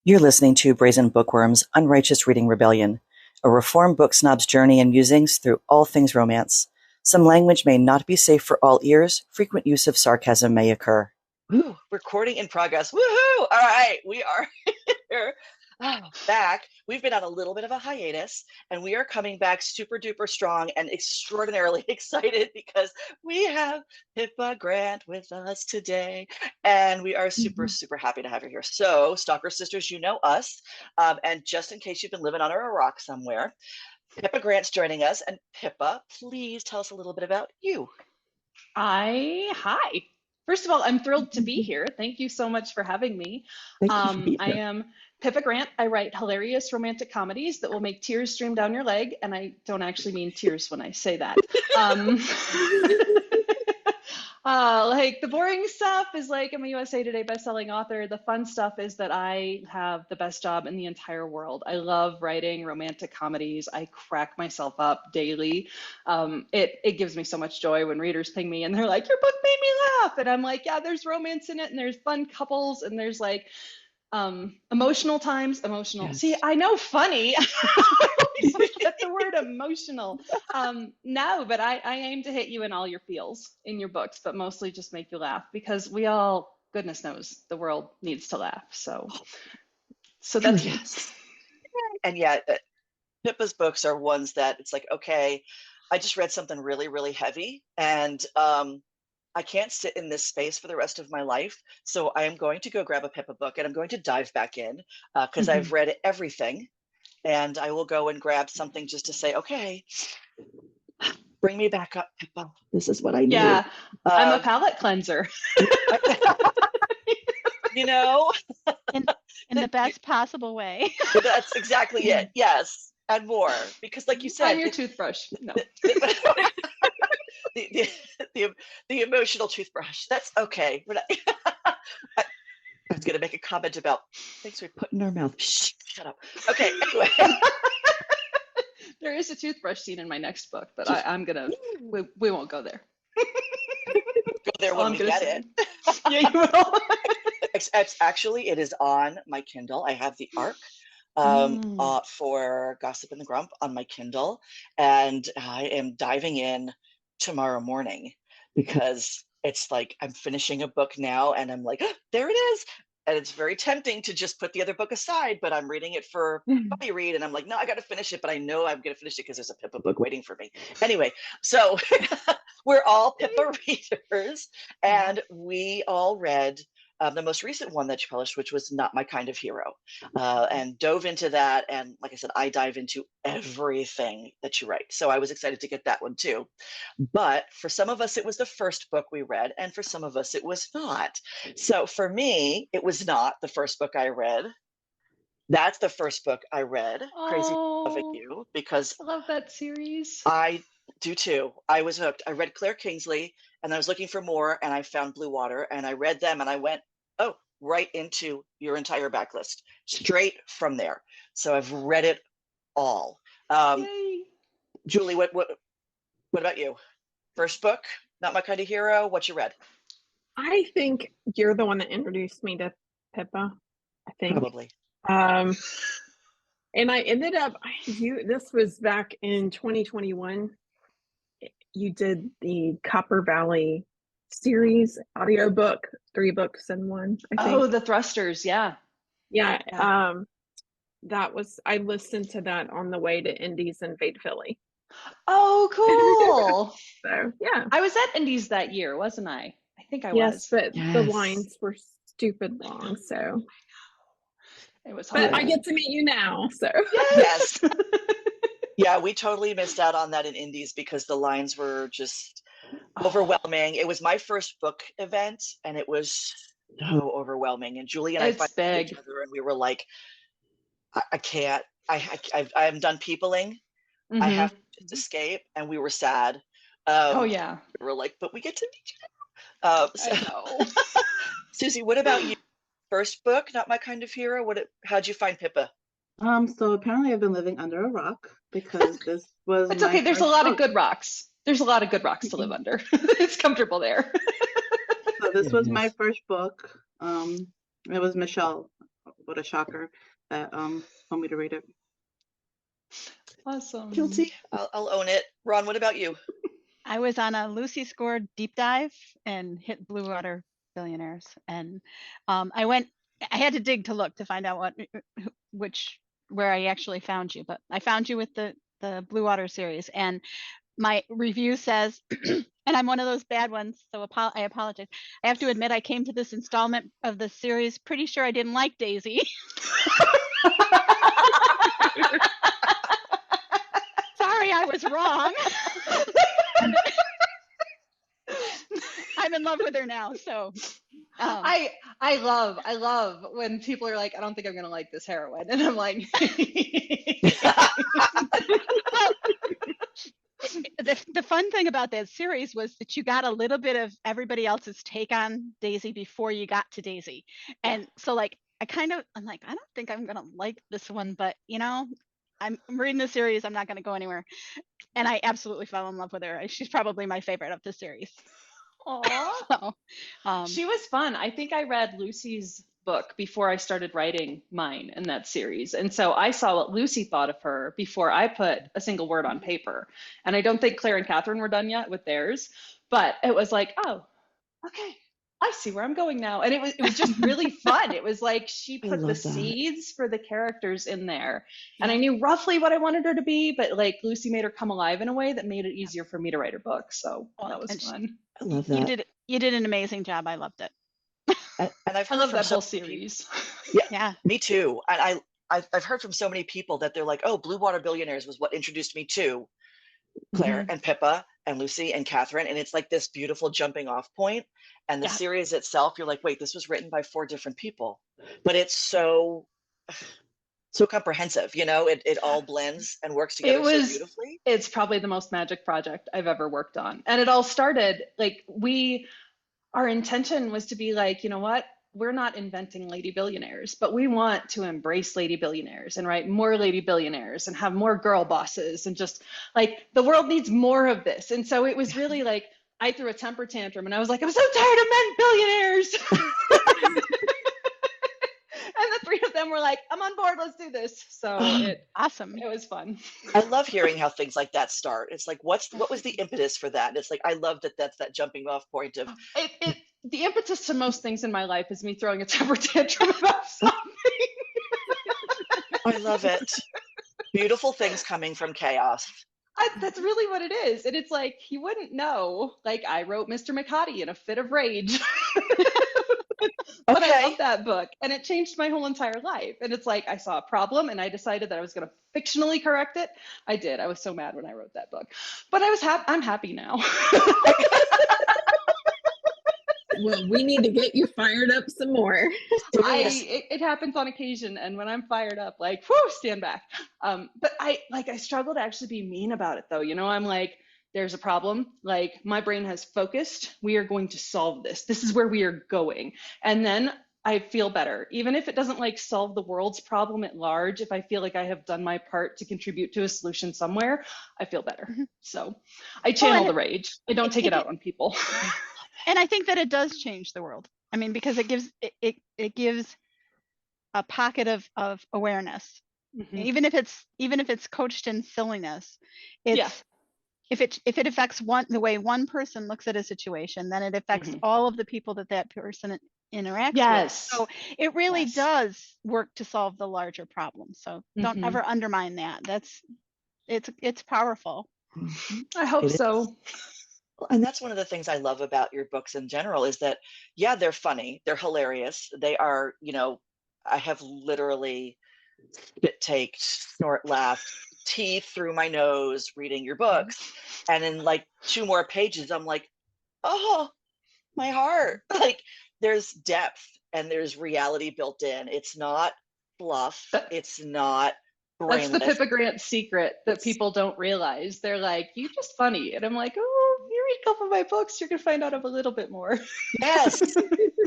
You're listening to Brayzen Bookworm's Unrighteous Reading Rebellion, a reformed book snob's journey and musings through all things romance. Some language may not be safe for all ears. Frequent use of sarcasm may occur. Woo, recording in progress. Woohoo! All right, we are here. Back. We've been on a little bit of a hiatus, and we are coming back super duper strong and extraordinarily excited because we have Pippa Grant with us today, and we are super happy to have her here. So, Stalker Sisters, you know us, and just in case you've been living under a rock somewhere, Pippa Grant's joining us, and Pippa, please tell us a little bit about you. Hi. First of all, I'm thrilled to be here. Thank you so much for having me. I am Pippa Grant. I write hilarious romantic comedies that will make tears stream down your leg, and I don't actually mean tears when I say that. Like the boring stuff is like I'm a USA Today bestselling author. The fun stuff is that I have the best job in the entire world. I love writing romantic comedies. I crack myself up daily. It gives me so much joy when readers ping me and they're like, "Your book made me laugh," and I'm like, "Yeah, there's romance in it, and there's fun couples, and there's like emotional times." Yes. See, I know funny. I always forget the word emotional. No, but I aim to hit you in all your feels in your books, but mostly just make you laugh because we all, goodness knows, the world needs to laugh. So that's yes. And yet, Pippa's books are ones that it's like, okay, I just read something really heavy, and I can't sit in this space for the rest of my life. So I am going to go grab a Pippa book, and I'm going to dive back in because I've read everything. And I will go and grab something just to say, okay, bring me back up, Pippa. This is what I need. Yeah, I'm a palate cleanser. You know? In the best possible way. That's exactly it. Yes. And more. Because like you said. On your toothbrush. No. the emotional toothbrush. That's okay. We're not, I was going to make a comment about things we put in our mouth. Shh, shut up. Okay, anyway. There is a toothbrush scene in my next book, but I'm going to, we won't go there. Go there when we get it. Yeah, you will. Actually, it is on my Kindle. I have the ARC for Gossip and the Grump on my Kindle, and I am diving in tomorrow morning because it's like I'm finishing a book now and I'm like, oh, there it is. And it's very tempting to just put the other book aside, but I'm reading it for puppy read and I'm like, no, I got to finish it, but I know I'm going to finish it because there's a Pippa book waiting for me. Anyway, so we're all Pippa readers, and we all read the most recent one that you published, which was Not My Kind of Hero, and dove into that. And like I said, I dive into everything that you write. So I was excited to get that one too. But for some of us, it was the first book we read, and for some of us, it was not. So for me, it was not the first book I read. That's the first book I read, Crazy Loving You, because I love that series. I do too. I was hooked. I read Claire Kingsley, and I was looking for more, and I found Blue Water, and I read them, and I went, oh, right into your entire backlist, straight from there. So I've read it all. Julie, what about you? First book, Not My Kind of Hero. What you read? I think you're the one that introduced me to Pippa. I think probably. And I ended up. This was back in 2021. You did the Copper Valley series audiobook, 3 books in one, I think. Oh, the Thrusters, yeah. That was, I listened to that on the way to Indies in Fate Philly. Oh, cool. So yeah, I was at Indies that year, wasn't I? I think I was. Yes, but the lines were stupid long, so it was hard. But I get to meet you now, so yes. Yeah, we totally missed out on that in Indies because the lines were just overwhelming. It was my first book event, and it was so overwhelming. And Julie and I found each other, and we were like, I can't. I'm done peopling. I have to just escape. And we were sad. Oh yeah. We were like, but we get to meet you now. I know. Susie, what about you? First book, Not My Kind of Hero. How'd you find Pippa? So apparently I've been living under a rock because this was. It's okay. There's a lot of good rocks. There's a lot of good rocks to live under. It's comfortable there. So this was my first book. It was Michelle what a shocker that told me to read it. Awesome. Guilty. I'll own it. Ron, what about you? I was on a Lucy Score deep dive and hit Blue Water Billionaires, and I had to dig to look to find out where I actually found you, but I found you with the Blue Water series, and my review says, and I'm one of those bad ones, so I apologize. I have to admit, I came to this installment of the series pretty sure I didn't like Daisy. Sorry, I was wrong. I'm in love with her now, so. I love when people are like, I don't think I'm gonna like this heroine, and I'm like. The fun thing about that series was that you got a little bit of everybody else's take on Daisy before you got to Daisy. And so like, I'm like, I don't think I'm gonna like this one, but I'm reading the series, I'm not gonna go anywhere. And I absolutely fell in love with her. She's probably my favorite of the series. Aww. So, she was fun. I think I read Lucy's book before I started writing mine in that series. And so I saw what Lucy thought of her before I put a single word on paper. And I don't think Claire and Catherine were done yet with theirs, but it was like, oh, okay, I see where I'm going now. And it was just really fun. It was like she put the seeds for the characters in there. Yeah. And I knew roughly what I wanted her to be, but like Lucy made her come alive in a way that made it easier for me to write her book. So that was fun. I love that. You did an amazing job. I loved it. And I love that whole series. Yeah, me too. And I've heard from so many people that they're like, oh, Blue Water Billionaires was what introduced me to Claire and Pippa and Lucy and Catherine. And it's like this beautiful jumping off point. And the series itself, you're like, wait, this was written by 4 different people. But it's so comprehensive, it all blends and works together so beautifully. It's probably the most magic project I've ever worked on. And it all started like our intention was to be like, you know what? We're not inventing lady billionaires, but we want to embrace lady billionaires and write more lady billionaires and have more girl bosses, and just like the world needs more of this. And so it was really like, I threw a temper tantrum and I was like, I'm so tired of men billionaires. And the 3 of them were like, I'm on board, let's do this. So awesome. It was fun. I love hearing how things like that start. It's like, what was the impetus for that? And it's like, I love that that's that jumping off point of the impetus to most things in my life is me throwing a temper tantrum about something. I love it. Beautiful things coming from chaos. That's really what it is. And it's like, you wouldn't know. Like, I wrote Mr. McHottie in a fit of rage. But I love that book, and it changed my whole entire life. And it's like, I saw a problem and I decided that I was going to fictionally correct it. I did. I was so mad when I wrote that book, but I'm happy now. Well, we need to get you fired up some more. It happens on occasion, and when I'm fired up, like, whoo, stand back. But I struggle to actually be mean about it, though. I'm like, there's a problem. Like, my brain has focused. We are going to solve this. This is where we are going. And then I feel better. Even if it doesn't like solve the world's problem at large, if I feel like I have done my part to contribute to a solution somewhere, I feel better. So I channel the rage. I don't take it out on people. And I think that it does change the world. I mean, because it gives a pocket of awareness. Mm-hmm. Even if it's coached in silliness, if it affects the way one person looks at a situation, then it affects all of the people that person interacts with. So it really does work to solve the larger problem. So don't ever undermine that. It's powerful. I hope so. And that's one of the things I love about your books in general is that, they're funny, they're hilarious. They are, I have literally spit taked, snort laughed, teeth through my nose reading your books. And in like 2 more pages, I'm like, oh, my heart. Like, there's depth and there's reality built in. It's not fluff. It's not brainless. That's the Pippa Grant secret that people don't realize. They're like, you're just funny. And I'm like, oh, you read a couple of my books, you're going to find out a little bit more. Yes.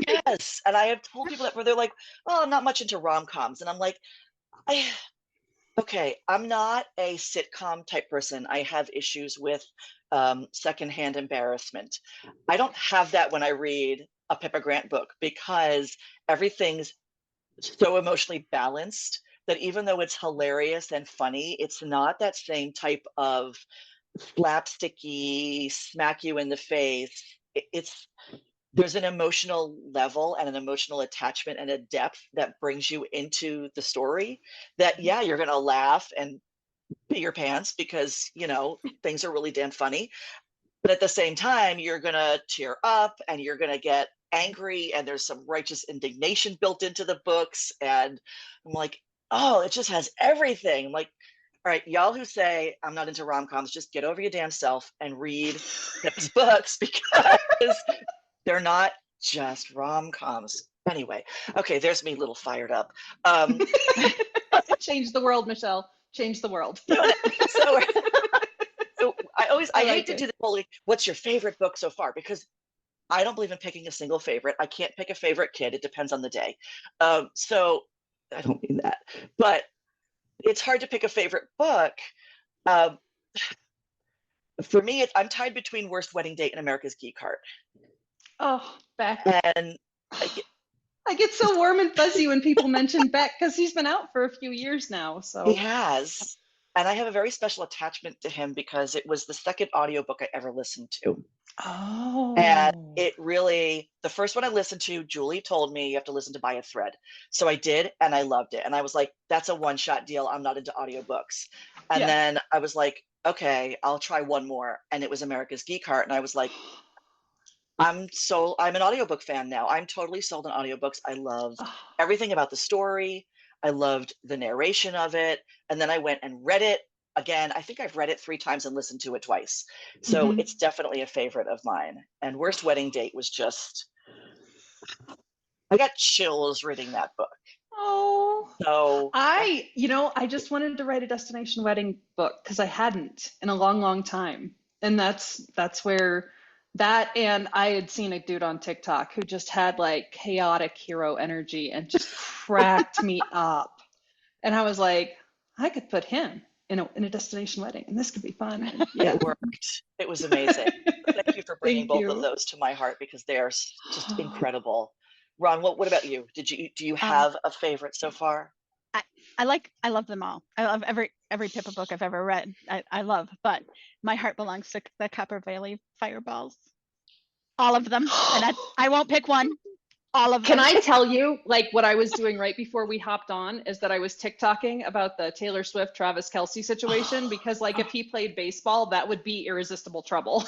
Yes. And I have told people that where they're like, oh, I'm not much into rom-coms. And I'm like, I'm not a sitcom type person. I have issues with secondhand embarrassment. I don't have that when I read a Pippa Grant book because everything's so emotionally balanced that even though it's hilarious and funny, it's not that same type of slapsticky, smack you in the face. It's there's an emotional level and an emotional attachment and a depth that brings you into the story that, yeah, you're going to laugh and pee your pants because, things are really damn funny. But at the same time, you're going to tear up and you're going to get angry, and there's some righteous indignation built into the books. And I'm like, oh, it just has everything. I'm like, all right, y'all who say I'm not into rom-coms, just get over your damn self and read those books because they're not just rom-coms. Anyway, okay, there's me a little fired up. Change the world, Michelle. Change the world. So I hate to it. do the whole, what's your favorite book so far? Because I don't believe in picking a single favorite. I can't pick a favorite kid. It depends on the day. So I don't mean that, but it's hard to pick a favorite book. For me, I'm tied between Worst Wedding Date and America's Geek Heart. Oh, Beck. And I get so warm and fuzzy when people mention Beck because he's been out for a few years now. So he has. And I have a very special attachment to him because it was the second audiobook I ever listened to. Oh. And it really, the first one I listened to, Julie told me you have to listen to by a thread. So I did, and I loved it. And I was like, that's a one-shot deal. I'm not into audiobooks. And then I was like, okay, I'll try one more. And it was America's Geek Heart. And I was like, I'm an audiobook fan now. I'm totally sold on audiobooks. I love everything about the story. I loved the narration of it. And then I went and read it again. I think I've read it 3 times and listened to it twice. So it's definitely a favorite of mine. And Worst Wedding Date was just, I got chills reading that book. Oh. So I just wanted to write a destination wedding book because I hadn't in a long, long time. And that's where that, and I had seen a dude on TikTok who just had like chaotic hero energy and just cracked me up. And I was like, I could put him in a destination wedding and this could be fun. And it worked. It was amazing. Thank you for bringing Thank both of you. those to my heart because they're just incredible. Ron, what about you? Do you have a favorite so far? I love them all. I love every Pippa book I've ever read. I love, but my heart belongs to the Copper Valley Fireballs. All of them. And I won't pick one. All of them. Can I tell you, like, what I was doing right before we hopped on is that I was TikToking about the Taylor Swift, Travis Kelce situation because, like, if he played baseball, that would be irresistible trouble.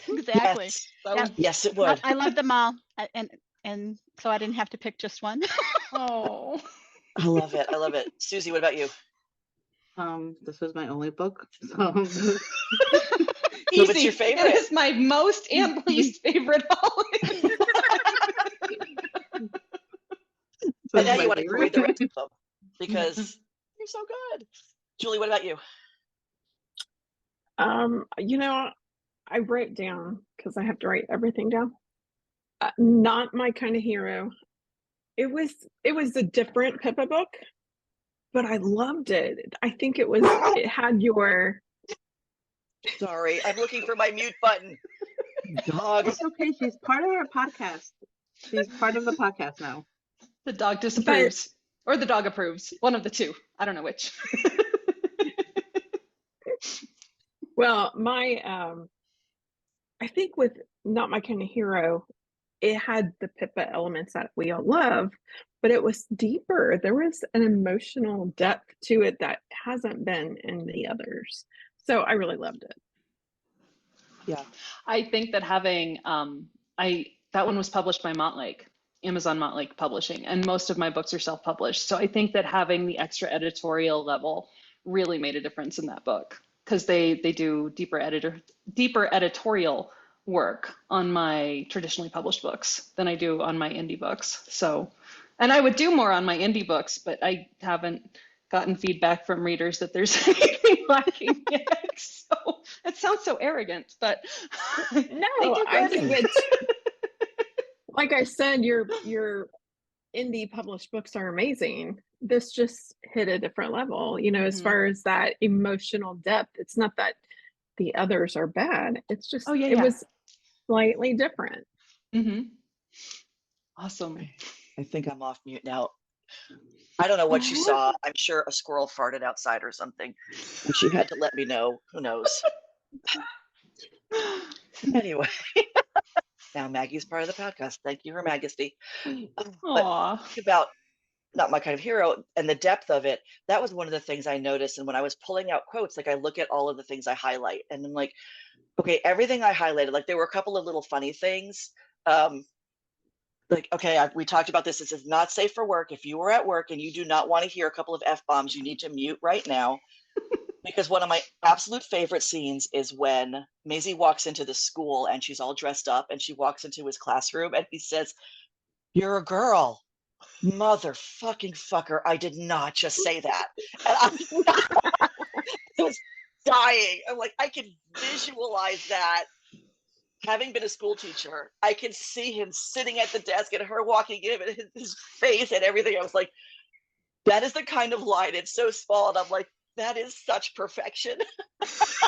Exactly. Yes, yes it would. I love them all, and so I didn't have to pick just one. Oh, I love it. I love it. Susie, what about you? This was my only book. So easy. What's your favorite? It is my most and least favorite holiday. And now you want to read the rest of them because you're so good. Julie, what about you? I wrote down because I have to write everything down. Not my kind of hero. It was a different Pippa book, but I loved it. I think it had your. Sorry, I'm looking for my mute button. Dog. It's okay. She's part of our podcast. She's part of the podcast now. The dog disapproves, or the dog approves. One of the two. I don't know which. Well, I think with Not My Kind of Hero, it had the Pippa elements that we all love, but it was deeper. There was an emotional depth to it that hasn't been in the others. So I really loved it. Yeah. I think that having, that one was published by Montlake, Amazon Montlake Publishing, and most of my books are self-published. So I think that having the extra editorial level really made a difference in that book because they do deeper editorial work on my traditionally published books than I do on my indie books. So, and I would do more on my indie books, but I haven't gotten feedback from readers that there's anything lacking yet. So it sounds so arrogant, but no, I think it's like I said, your indie published books are amazing. This just hit a different level, as far as that emotional depth. It's not that the others are bad. It's just, it was slightly different. Mm-hmm. Awesome. I think I'm off mute now. I don't know what you saw. I'm sure a squirrel farted outside or something. And she had to let me know. Who knows? Anyway, now Maggie's part of the podcast. Thank you, Her Majesty. But about Not My Kind of Hero and the depth of it, that was one of the things I noticed. And when I was pulling out quotes, like I look at all of the things I highlight and I'm like, okay, everything I highlighted, like there were a couple of little funny things. Like, okay, we talked about this. This is not safe for work. If you were at work and you do not want to hear a couple of F-bombs, you need to mute right now. Because one of my absolute favorite scenes is when Maisie walks into the school and she's all dressed up and she walks into his classroom and he says, "You're a girl." Motherfucking fucker, I did not just say that. And I was dying. I'm like, I can visualize that. Having been a school teacher, I can see him sitting at the desk and her walking in and his face and everything. I was like, that is the kind of line. It's so small. And I'm like, that is such perfection. Because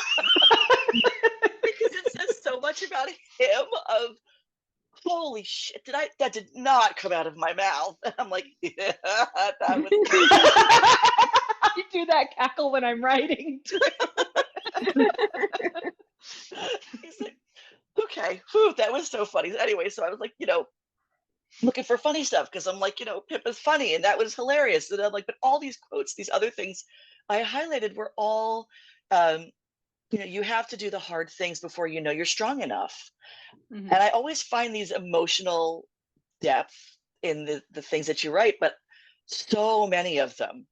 it says so much about him of, holy shit, that did not come out of my mouth. And I'm like, yeah, that was You do that cackle when I'm writing. He's like, okay, whew, that was so funny. Anyway, so I was like, looking for funny stuff because I'm like, Pippa's funny and that was hilarious. And I'm like, but all these quotes, these other things I highlighted were all, you have to do the hard things before you know you're strong enough. Mm-hmm. And I always find these emotional depth in the things that you write, but so many of them.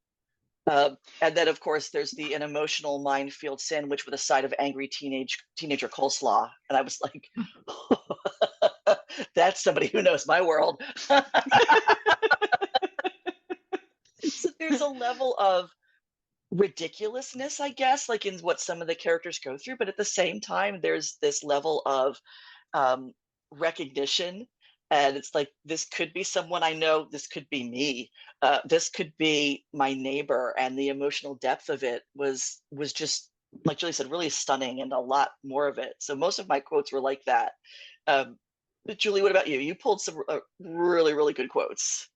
And then, of course, there's an emotional minefield sandwich with a side of angry teenager coleslaw. And I was like, that's somebody who knows my world. So there's a level of ridiculousness, I guess, like in what some of the characters go through. But at the same time, there's this level of recognition. And it's like, this could be someone I know. This could be me. This could be my neighbor. And the emotional depth of it was just, like Julie said, really stunning, and a lot more of it. So most of my quotes were like that. Julie, what about you? You pulled some really, really good quotes.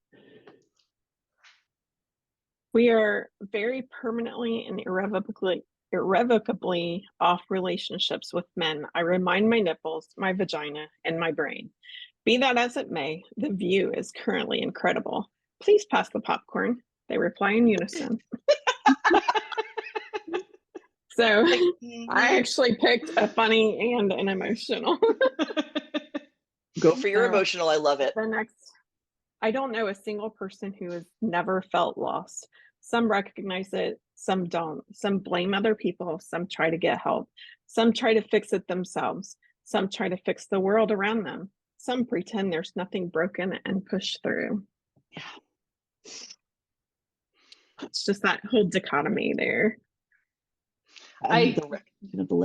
We are very permanently and irrevocably off relationships with men. I remind my nipples, my vagina, and my brain. Be that as it may, the view is currently incredible. Please pass the popcorn. They reply in unison. So I actually picked a funny and an emotional. Go for your emotional. I love it. The next, I don't know a single person who has never felt lost. Some recognize it, some don't. Some blame other people. Some try to get help. Some try to fix it themselves. Some try to fix the world around them. Some pretend there's nothing broken and push through. Yeah. It's just that whole dichotomy there.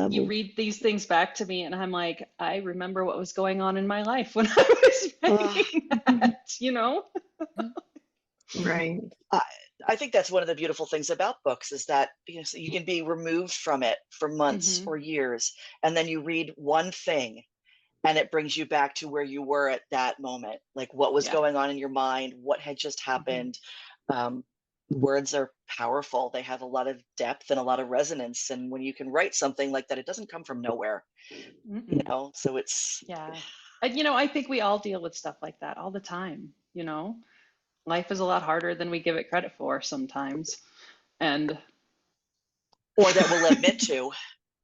You read these things back to me and I'm like, I remember what was going on in my life when I was writing that, Right. I think that's one of the beautiful things about books is that so you can be removed from it for months or years, and then you read one thing and it brings you back to where you were at that moment, like what was going on in your mind, what had just happened. Words are powerful. They have a lot of depth and a lot of resonance, and when you can write something like that, it doesn't come from nowhere. So it's I think we all deal with stuff like that all the time. Life is a lot harder than we give it credit for sometimes, or that we'll admit to.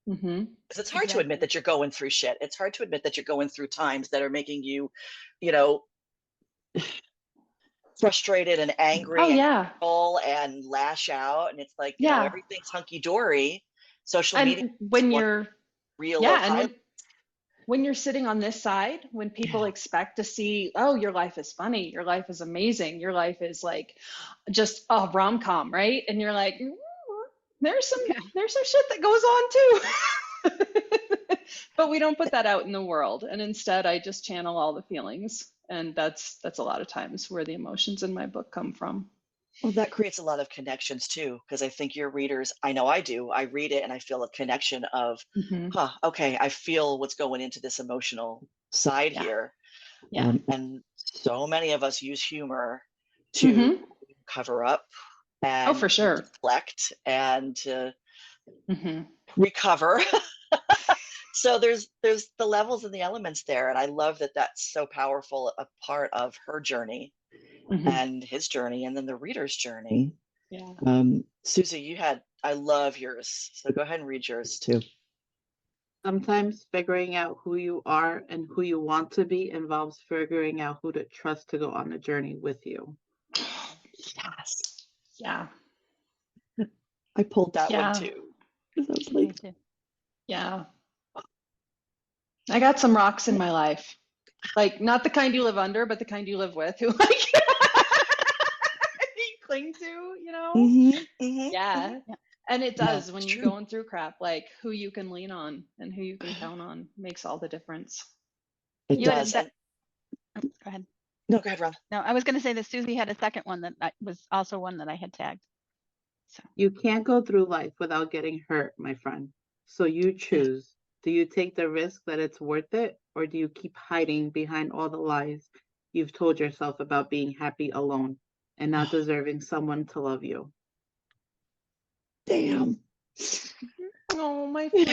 Because it's hard to admit that you're going through shit. It's hard to admit that you're going through times that are making you, frustrated and angry and lash out. And it's like, everything's hunky dory. Social media when you're real when you're sitting on this side, when people expect to see, oh, your life is funny, your life is amazing, your life is like just a rom-com, right? And you're like, there's some shit that goes on too. But we don't put that out in the world. And instead I just channel all the feelings. And that's a lot of times where the emotions in my book come from. Well, that creates a lot of connections too, because I think your readers, I know I do, I read it and I feel a connection of, okay, I feel what's going into this emotional side here. And so many of us use humor to cover up and for sure. deflect and recover. So there's the levels and the elements there, and I love that that's so powerful a part of her journey and his journey, and then the reader's journey. Yeah. Susie, I love yours, so go ahead and read yours too. Sometimes figuring out who you are and who you want to be involves figuring out who to trust to go on the journey with you. Yes. Yeah. I pulled that one too. I was like, yeah. I got some rocks in my life. Like, not the kind you live under, but the kind you live with, who like you cling to, you know? Yeah. And it does when you're going through crap, like who you can lean on and who you can count on makes all the difference. It does. Go ahead. No, go ahead, Ron. No, I was going to say that Susie had a second one that was also one that I had tagged. So you can't go through life without getting hurt, my friend. So you choose. Do you take the risk that it's worth it, or do you keep hiding behind all the lies you've told yourself about being happy alone and not deserving someone to love you? Damn. Oh, my fault.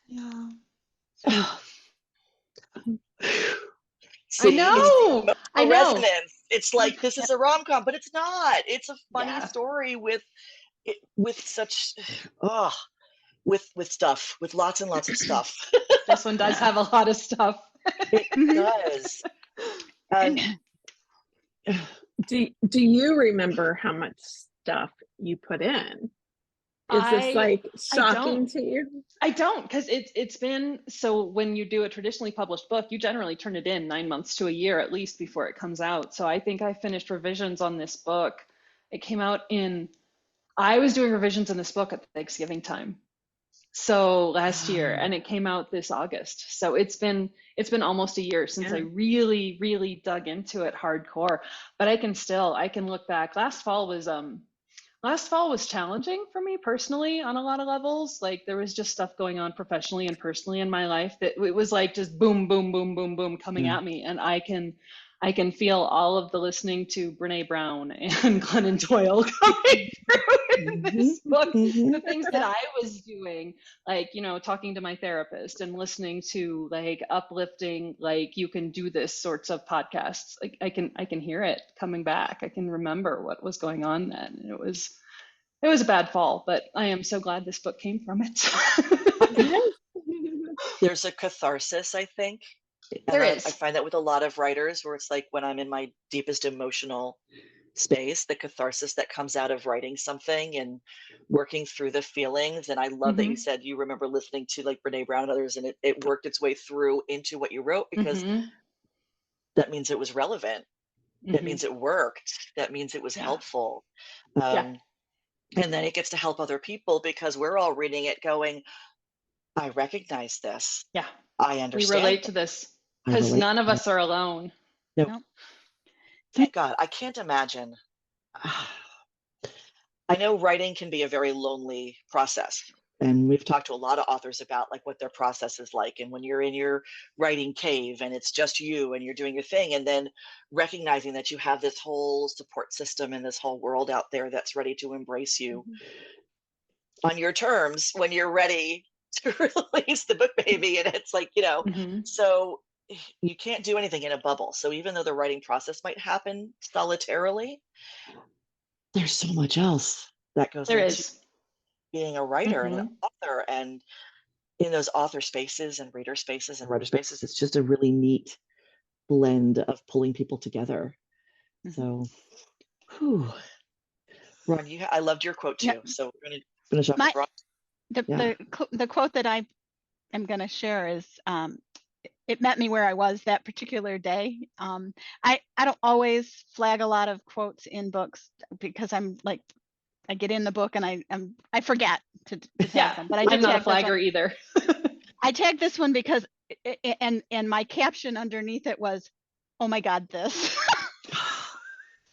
Yeah. See, I know. I know. Resonance. It's like this is a rom-com, but it's not. It's a funny story with such with stuff, with lots and lots of stuff. This one does have a lot of stuff. It does. Do you remember how much stuff you put in? Is this like shocking to you? I don't, because it's been, so when you do a traditionally published book, you generally turn it in 9 months to a year at least before it comes out. So I think I finished revisions on this book. It came out I was doing revisions in this book at Thanksgiving time. So last year, and it came out this August. So it's been almost a year since I really, really dug into it hardcore. But I can look back. Last fall was challenging for me personally on a lot of levels. Like there was just stuff going on professionally and personally in my life that it was like just boom, boom, boom, boom, boom coming at me. And I can feel all of the listening to Brene Brown and Glennon Doyle coming through in this book. The things that I was doing, like, you know, talking to my therapist and listening to like uplifting, like you can do this sorts of podcasts. Like I can hear it coming back. I can remember what was going on then. It was a bad fall, but I am so glad this book came from it. There's a catharsis, I think. There is. I find that with a lot of writers where it's like when I'm in my deepest emotional space, the catharsis that comes out of writing something and working through the feelings. And I love that you said you remember listening to like Brene Brown and others, and it worked its way through into what you wrote, because that means it was relevant. That means it worked. That means it was helpful. And then it gets to help other people because we're all reading it going, I recognize this. Yeah. I understand. We relate to this because none of us are alone. Nope. Thank God. I can't imagine. I know writing can be a very lonely process. And we've talked to a lot of authors about like what their process is like. And when you're in your writing cave and it's just you and you're doing your thing, and then recognizing that you have this whole support system and this whole world out there that's ready to embrace you on your terms when you're ready to release the book, baby. And it's like, you know, so you can't do anything in a bubble. So even though the writing process might happen solitarily, there's so much else that goes into being a writer and an author. And in those author spaces and reader spaces and writer spaces, it's just a really neat blend of pulling people together. So, Ron, I loved your quote too. So we're going to finish up with Ron. The quote that I am going to share is, it met me where I was that particular day. I don't always flag a lot of quotes in books because I'm like, I get in the book and I forget to tag them. But I'm not a flagger either. I tagged this one because and my caption underneath it was, "Oh my God, this."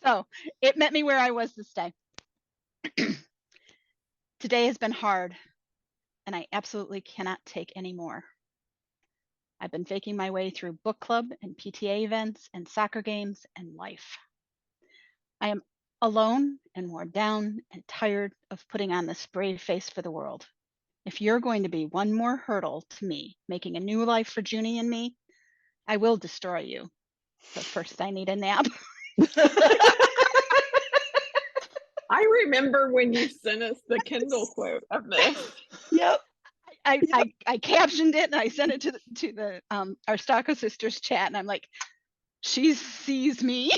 So it met me where I was this day. Today has been hard, and I absolutely cannot take any more. I've been faking my way through book club and PTA events and soccer games and life. I am alone and worn down and tired of putting on this brave face for the world. If you're going to be one more hurdle to me making a new life for Junie and me, I will destroy you. But first I need a nap. I remember when you sent us the Kindle quote of this. Yep. I captioned it and I sent it to the our lkerSisters chat, and I'm like, she sees me.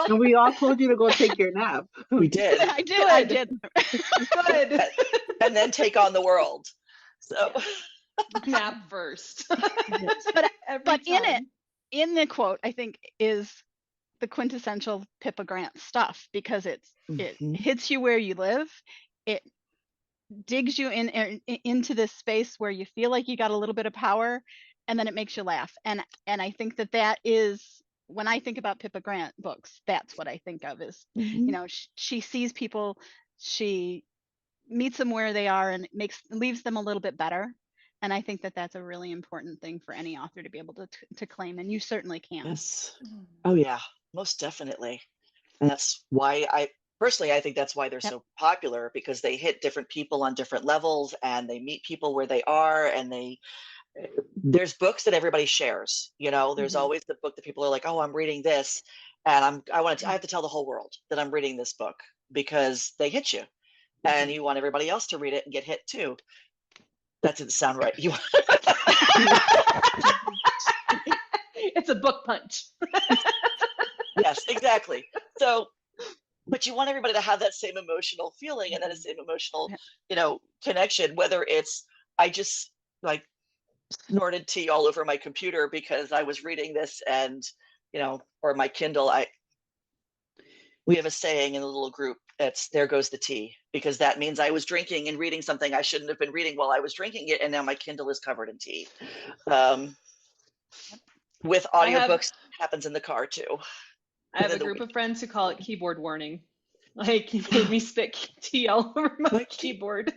And we all told you to go take your nap. We did. I did. Good. And then take on the world. So Nap first. But in the quote, I think is the quintessential Pippa Grant stuff, because it hits you where you live. It digs you into this space where you feel like you got a little bit of power, and then it makes you laugh. And I think that is, when I think about Pippa Grant books, that's what I think of is, you know, she sees people, she meets them where they are, and leaves them a little bit better. And I think that that's a really important thing for any author to be able to claim, and you certainly can. yes. Oh yeah, most definitely. And that's why I think that's why they're so popular, because they hit different people on different levels, and they meet people where they are, and there's books that everybody shares, you know. There's always the book that people are like, oh, I'm reading this, and I have to tell the whole world that I'm reading this book, because they hit you, and you want everybody else to read it and get hit too. That didn't sound right. It's a book punch. Yes, exactly. So, but you want everybody to have that same emotional feeling and that same emotional, you know, connection, whether it's, I just like snorted tea all over my computer because I was reading this, and, you know, or my Kindle. We have a saying in the little group, it's there goes the tea, because that means I was drinking and reading something I shouldn't have been reading while I was drinking it, and now my Kindle is covered in tea. With audiobooks, happens in the car too. I have a group of friends who call it keyboard warning. Like, you made me spit tea all over my keyboard.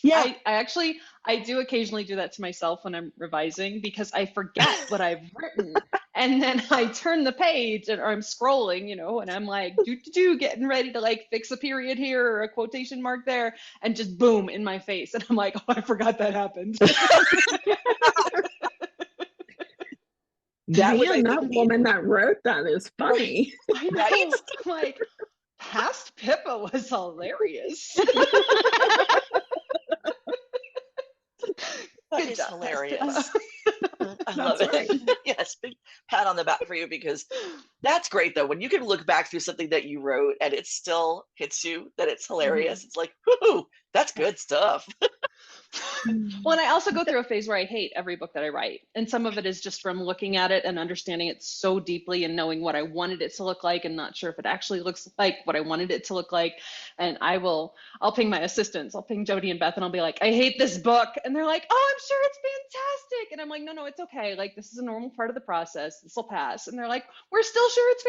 Yeah. I do occasionally do that to myself when I'm revising, because I forget what I've written. And then I turn the page, or I'm scrolling, you know, and I'm like, getting ready to like fix a period here or a quotation mark there, and just boom in my face. And I'm like, oh, I forgot that happened. That woman that wrote that is funny. I know. Right? I'm like, past Pippa was hilarious. It's hilarious. I love it. Yes, big pat on the back for you, because that's great though. When you can look back through something that you wrote and it still hits you that it's hilarious. It's like, whoo, that's good stuff. Well, and I also go through a phase where I hate every book that I write. And some of it is just from looking at it and understanding it so deeply and knowing what I wanted it to look like and not sure if it actually looks like what I wanted it to look like. And I'll ping my assistants. I'll ping Jody and Beth, and I'll be like, I hate this book. And they're like, oh, I'm sure it's fantastic. And I'm like, no, it's okay. Like, this is a normal part of the process. This will pass. And they're like, we're still sure it's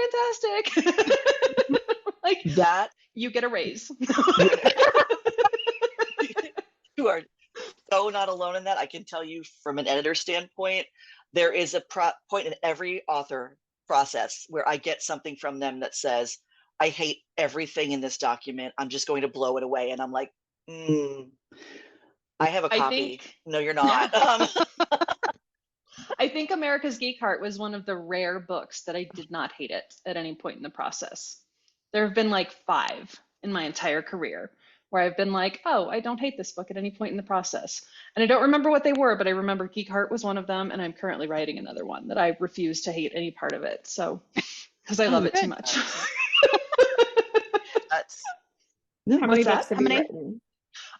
fantastic. Like, that, you get a raise. You are so not alone in that. I can tell you from an editor standpoint, there is a point in every author process where I get something from them that says, I hate everything in this document. I'm just going to blow it away. And I'm like, I have a copy. No, you're not. I think America's Geek Heart was one of the rare books that I did not hate it at any point in the process. There have been like 5 in my entire career where I've been like, oh, I don't hate this book at any point in the process. And I don't remember what they were, but I remember Geek Heart was one of them, and I'm currently writing another one that I refuse to hate any part of it. So, because I love it too much. How many books have you written?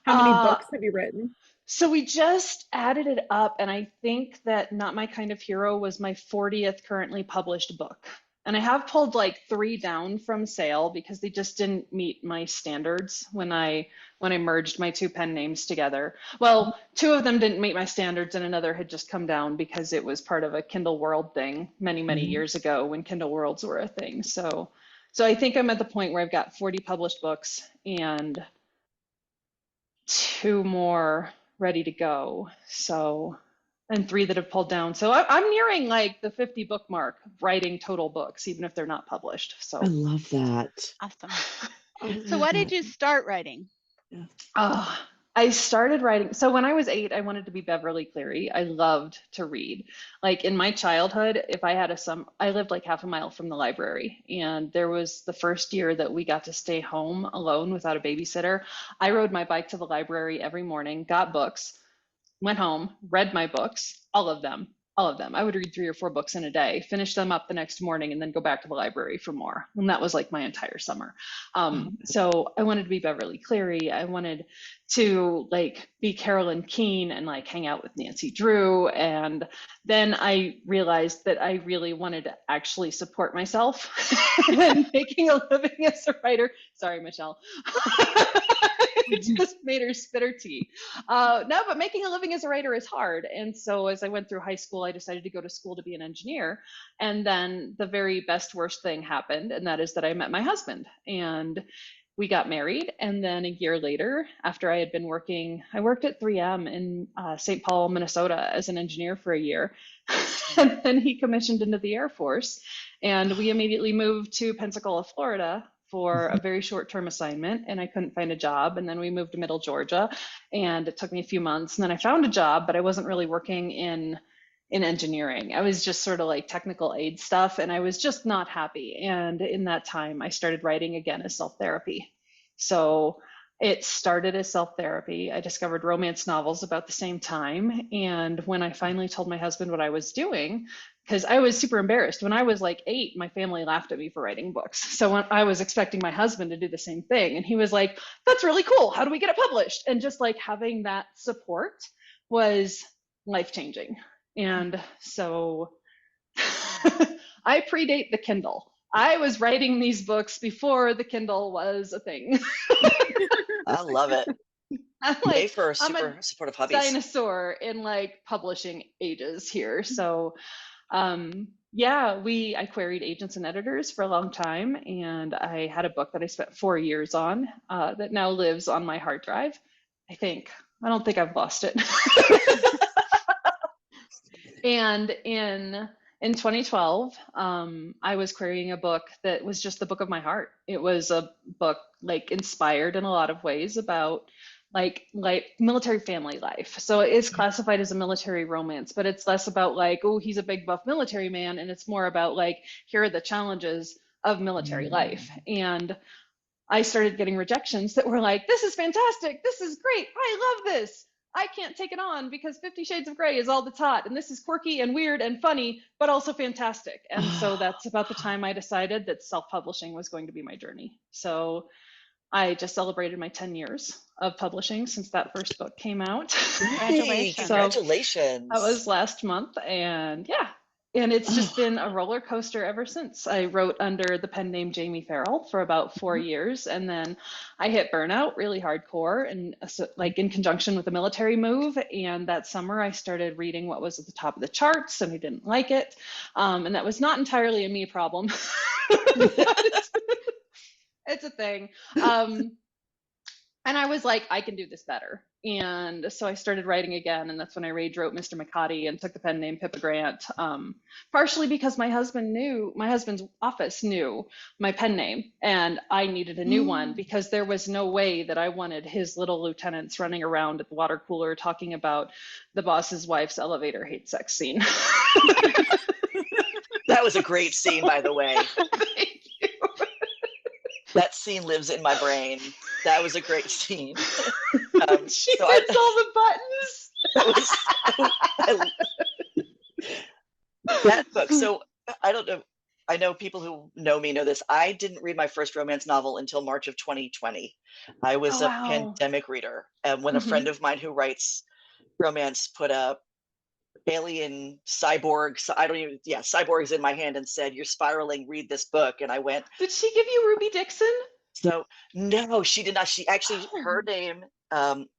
How many books have you written? So we just added it up, and I think that Not My Kind of Hero was my 40th currently published book. And I have pulled like 3 down from sale because they just didn't meet my standards when I merged my 2 pen names together. Well, 2 of them didn't meet my standards, and another had just come down because it was part of a Kindle World thing many years ago when Kindle Worlds were a thing. So I think I'm at the point where I've got 40 published books and 2 more ready to go. So, and 3 that have pulled down. So I'm nearing like the 50 book mark, writing total books, even if they're not published. So I love that. Awesome. So why did you start writing? I started writing. So when I was 8, I wanted to be Beverly Cleary. I loved to read. Like in my childhood, if I had I lived like half a mile from the library, and there was the first year that we got to stay home alone without a babysitter. I rode my bike to the library every morning, got books, went home, read my books, all of them. I would read 3 or 4 books in a day, finish them up the next morning, and then go back to the library for more. And that was like my entire summer. So I wanted to be Beverly Cleary. I wanted to like be Carolyn Keene and like hang out with Nancy Drew. And then I realized that I really wanted to actually support myself and making a living as a writer. Sorry, Michelle. Just made her spit her tea. No, but making a living as a writer is hard. And so as I went through high school, I decided to go to school to be an engineer. And then the very best worst thing happened, and that is that I met my husband. And we got married. And then a year later, after I had been working, I worked at 3M in St. Paul, Minnesota as an engineer for a year. And then he commissioned into the Air Force. And we immediately moved to Pensacola, Florida for a very short-term assignment, and I couldn't find a job. And then we moved to Middle Georgia, and it took me a few months. And then I found a job, but I wasn't really working in engineering. I was just sort of like technical aid stuff, and I was just not happy. And in that time, I started writing again as self-therapy. So it started as self-therapy. I discovered romance novels about the same time. And when I finally told my husband what I was doing, because I was super embarrassed. When I was like 8, my family laughed at me for writing books. So when I was expecting my husband to do the same thing, and he was like, that's really cool. How do we get it published? And just like having that support was life-changing. And so I predate the Kindle. I was writing these books before the Kindle was a thing. I love it. I'm like, Yay for I'm super a supportive hobbies. dinosaur in like publishing ages here. So yeah, I queried agents and editors for a long time, and I had a book that I spent 4 years on that now lives on my hard drive. I don't think I've lost it. And in 2012, I was querying a book that was just the book of my heart. It was a book like inspired in a lot of ways about like military family life. So it's classified as a military romance, but it's less about like, oh, he's a big buff military man, and it's more about like, here are the challenges of military life. And I started getting rejections that were like, this is fantastic, this is great, I love this. I can't take it on because 50 Shades of Grey is all that's hot, and this is quirky and weird and funny, but also fantastic. And so that's about the time I decided that self-publishing was going to be my journey. So I just celebrated my 10 years of publishing since that first book came out. Congratulations. Congratulations. That was last month, and yeah. And it's just been a roller coaster ever since. I wrote under the pen name Jamie Farrell for about 4 years, and then I hit burnout really hardcore, and like in conjunction with a military move. And that summer, I started reading what was at the top of the charts, and I didn't like it. And that was not entirely a me problem. It's a thing. And I was like, I can do this better. And so I started writing again, and that's when I rage wrote Mr. McCotty and took the pen name Pippa Grant, partially because my husband's office knew my pen name, and I needed a new one because there was no way that I wanted his little lieutenants running around at the water cooler talking about the boss's wife's elevator hate sex scene. That was a great scene, by the way. Thank you. That scene lives in my brain. That was a great scene. She hits all the buttons. That book. So I don't know. I know people who know me know this. I didn't read my first romance novel until March of 2020. I was a pandemic reader. And when a friend of mine who writes romance put a alien cyborg, cyborgs in my hand and said, "You're spiraling, read this book." And I went, did she give you Ruby Dixon? So no, she did not. She actually, her name,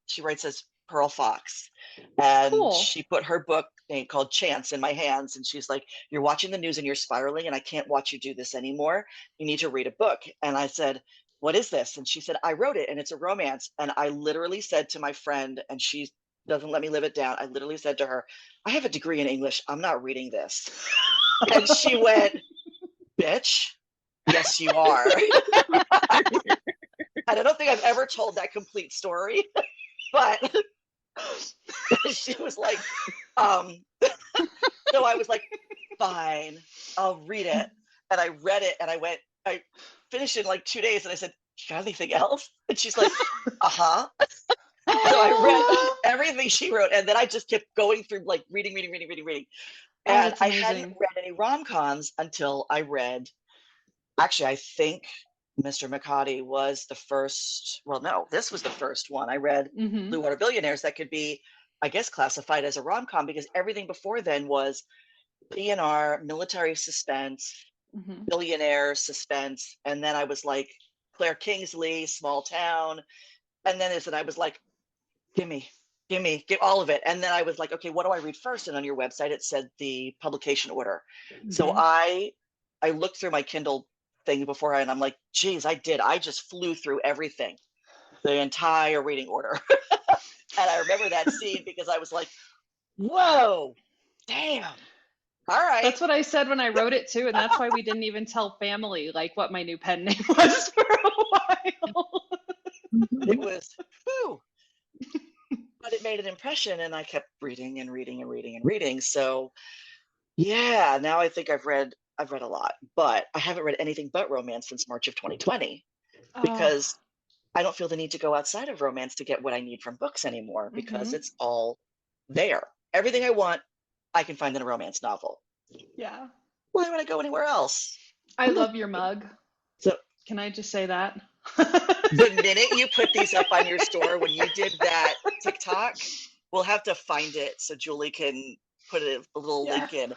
she writes as Pearl Fox, and she put her book name called Chance in my hands, and she's like, "You're watching the news and you're spiraling, and I can't watch you do this anymore. You need to read a book." And I said, "What is this?" And she said, "I wrote it, and it's a romance." And I literally said to my friend, and she doesn't let me live it down. I literally said to her, I have a degree in English. I'm not reading this. And she went, bitch, yes, you are. And I don't think I've ever told that complete story, but she was like, so I was like, fine, I'll read it. And I read it and I finished it in like 2 days and I said, you got anything else? And she's like, uh-huh. So I read everything she wrote and then I just kept going through like reading. And I hadn't read any rom-coms until I read, actually, I think Mr. McCarty was the first, well, no, this was the first one. I read Blue Water Billionaires that could be, I guess, classified as a rom-com because everything before then was PNR, military suspense, billionaire suspense. And then I was like, Claire Kingsley, small town. And then I was like, give all of it. And then I was like, okay, what do I read first? And on your website, it said the publication order. So I looked through my Kindle thing before and I'm like, geez, I just flew through everything, the entire reading order. And I remember that scene because I was like, whoa, damn. All right. That's what I said when I wrote it too. And that's why we didn't even tell family like what my new pen name was for a while. It was, whew. But it made an impression and I kept reading. So yeah, now I think I've read a lot, but I haven't read anything but romance since March of 2020 because I don't feel the need to go outside of romance to get what I need from books anymore because it's all there. Everything I want, I can find in a romance novel. Yeah. Why would I go anywhere else? I love your mug. So can I just say that? The minute you put these up on your store, when you did that TikTok, we'll have to find it so Julie can put a little link in.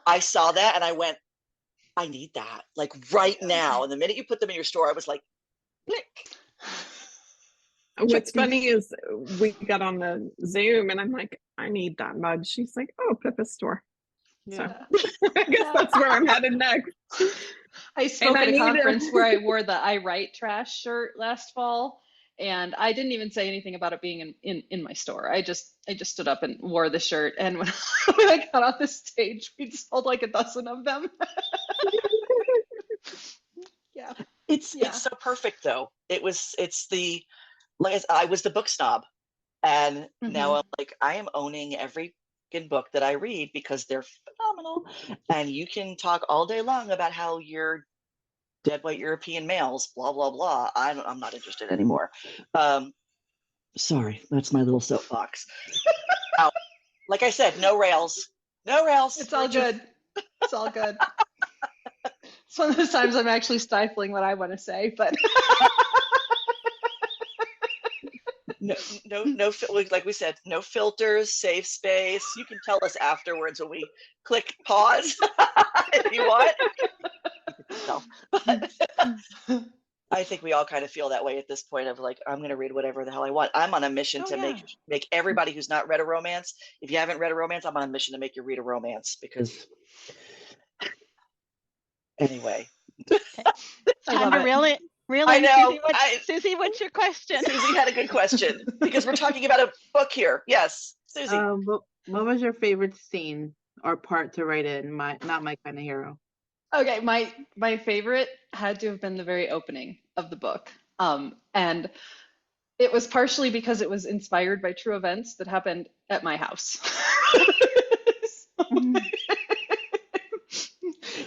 I saw that and I went, I need that like right now. And the minute you put them in your store, I was like, click. What's funny is we got on the Zoom and I'm like, I need that mug. She's like, oh, Pippa's store. Yeah. So I guess that's where I'm headed next. I spoke at a conference where I wore the I Write Trash shirt last fall. And I didn't even say anything about it being in my store. I just stood up and wore the shirt. And when I got on the stage, we sold like a dozen of them. Yeah. It's so perfect though. I was the book snob. And now I'm like, I am owning every book that I read because they're phenomenal. And you can talk all day long about how you're dead white European males, blah, blah, blah. I'm not interested anymore. Sorry, that's my little soapbox. Now, like I said, no rails. It's all good. It's all good. It's one of those times I'm actually stifling what I want to say, but no, like we said, no filters, safe space. You can tell us afterwards when we click pause if you want. But I think we all kind of feel that way at this point of like, I'm going to read whatever the hell I want. I'm on a mission to make everybody who's not read a romance. If you haven't read a romance, I'm on a mission to make you read a romance because anyway. Time to really, I know. Susie, what's your question? Susie had a good question because we're talking about a book here. Yes, Susie. What was your favorite scene or part to write in? Not my kind of hero. Okay, my favorite had to have been the very opening of the book. And it was partially because it was inspired by true events that happened at my house.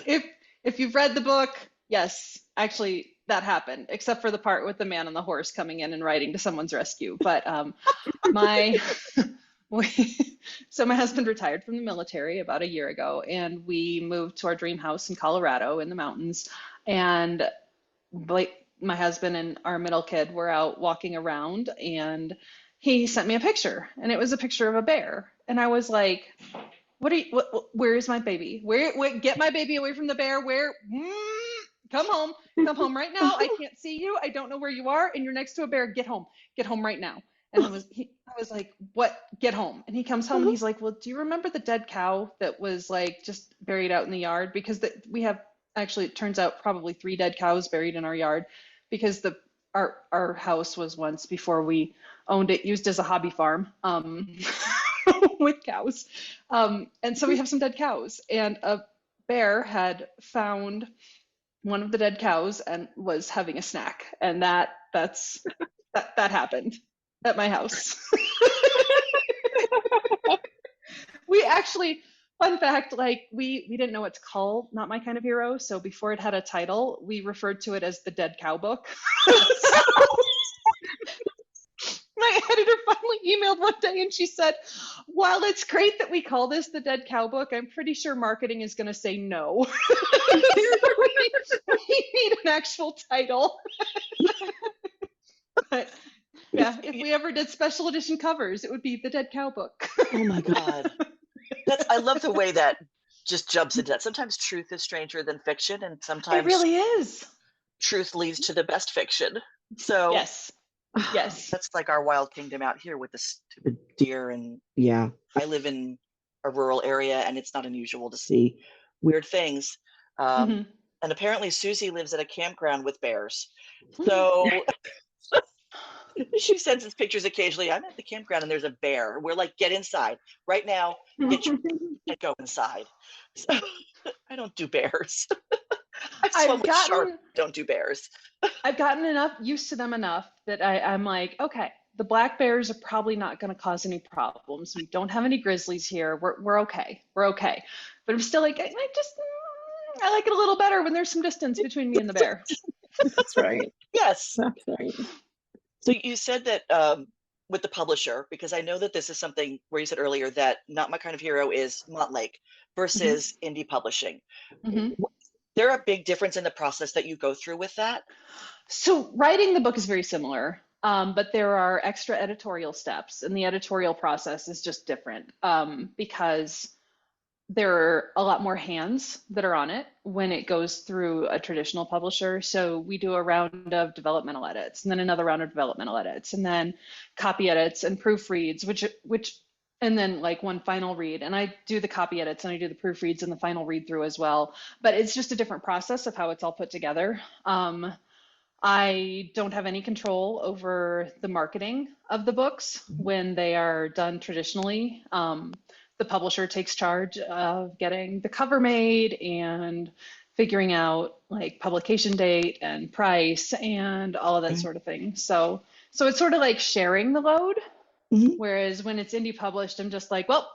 If you've read the book, yes, actually that happened, except for the part with the man on the horse coming in and riding to someone's rescue. But so my husband retired from the military about a year ago, and we moved to our dream house in Colorado in the mountains. And my husband and our middle kid were out walking around, and he sent me a picture, and it was a picture of a bear. And I was like, where is my baby? Where get my baby away from the bear? Come home right now. I can't see you. I don't know where you are, and you're next to a bear. Get home right now. And I was like, what? Get home. And he comes home and he's like, well, do you remember the dead cow that was like just buried out in the yard? Because we have, actually, it turns out probably 3 dead cows buried in our yard because our house was once, before we owned it used as a hobby farm with cows. And so we have some dead cows, and a bear had found one of the dead cows and was having a snack, and that happened at my house. We actually, fun fact, like we didn't know what to call Not My Kind of Hero, so before it had a title, we referred to it as the Dead Cow Book. My editor finally emailed one day and she said, while it's great that we call this the Dead Cow Book, I'm pretty sure marketing is going to say no. So we need an actual title. But yeah, if we ever did special edition covers, it would be the Dead Cow Book. Oh my God. I love the way that just jumps into that. Sometimes truth is stranger than fiction, and sometimes it really is. Truth leads to the best fiction. So yes. That's like our wild kingdom out here with the stupid deer. And yeah, I live in a rural area, and it's not unusual to see weird things. And apparently Susie lives at a campground with bears. So she sends us pictures occasionally. I'm at the campground and there's a bear. We're like, get inside right now. Go inside. So, I don't do bears. Don't do bears. I've gotten used to them enough that I'm like, okay, the black bears are probably not going to cause any problems. We don't have any grizzlies here. We're okay. We're okay. But I'm still like, I like it a little better when there's some distance between me and the bear. That's right. Yes. That's right. So you said that with the publisher, because I know that this is something where you said earlier that Not My Kind of Hero is Montlake versus indie publishing. There a big difference in the process that you go through with that? So writing the book is very similar, but there are extra editorial steps, and the editorial process is just different because there are a lot more hands that are on it when it goes through a traditional publisher. So we do a round of developmental edits, and then another round of developmental edits, and then copy edits and proofreads, which and then like one final read. And I do the copy edits and I do the proofreads and the final read through as well. But it's just a different process of how it's all put together. I don't have any control over the marketing of the books when they are done traditionally. The publisher takes charge of getting the cover made and figuring out like publication date and price and all of that sort of thing. So it's sort of like sharing the load. Whereas when it's indie published, I'm just like, well,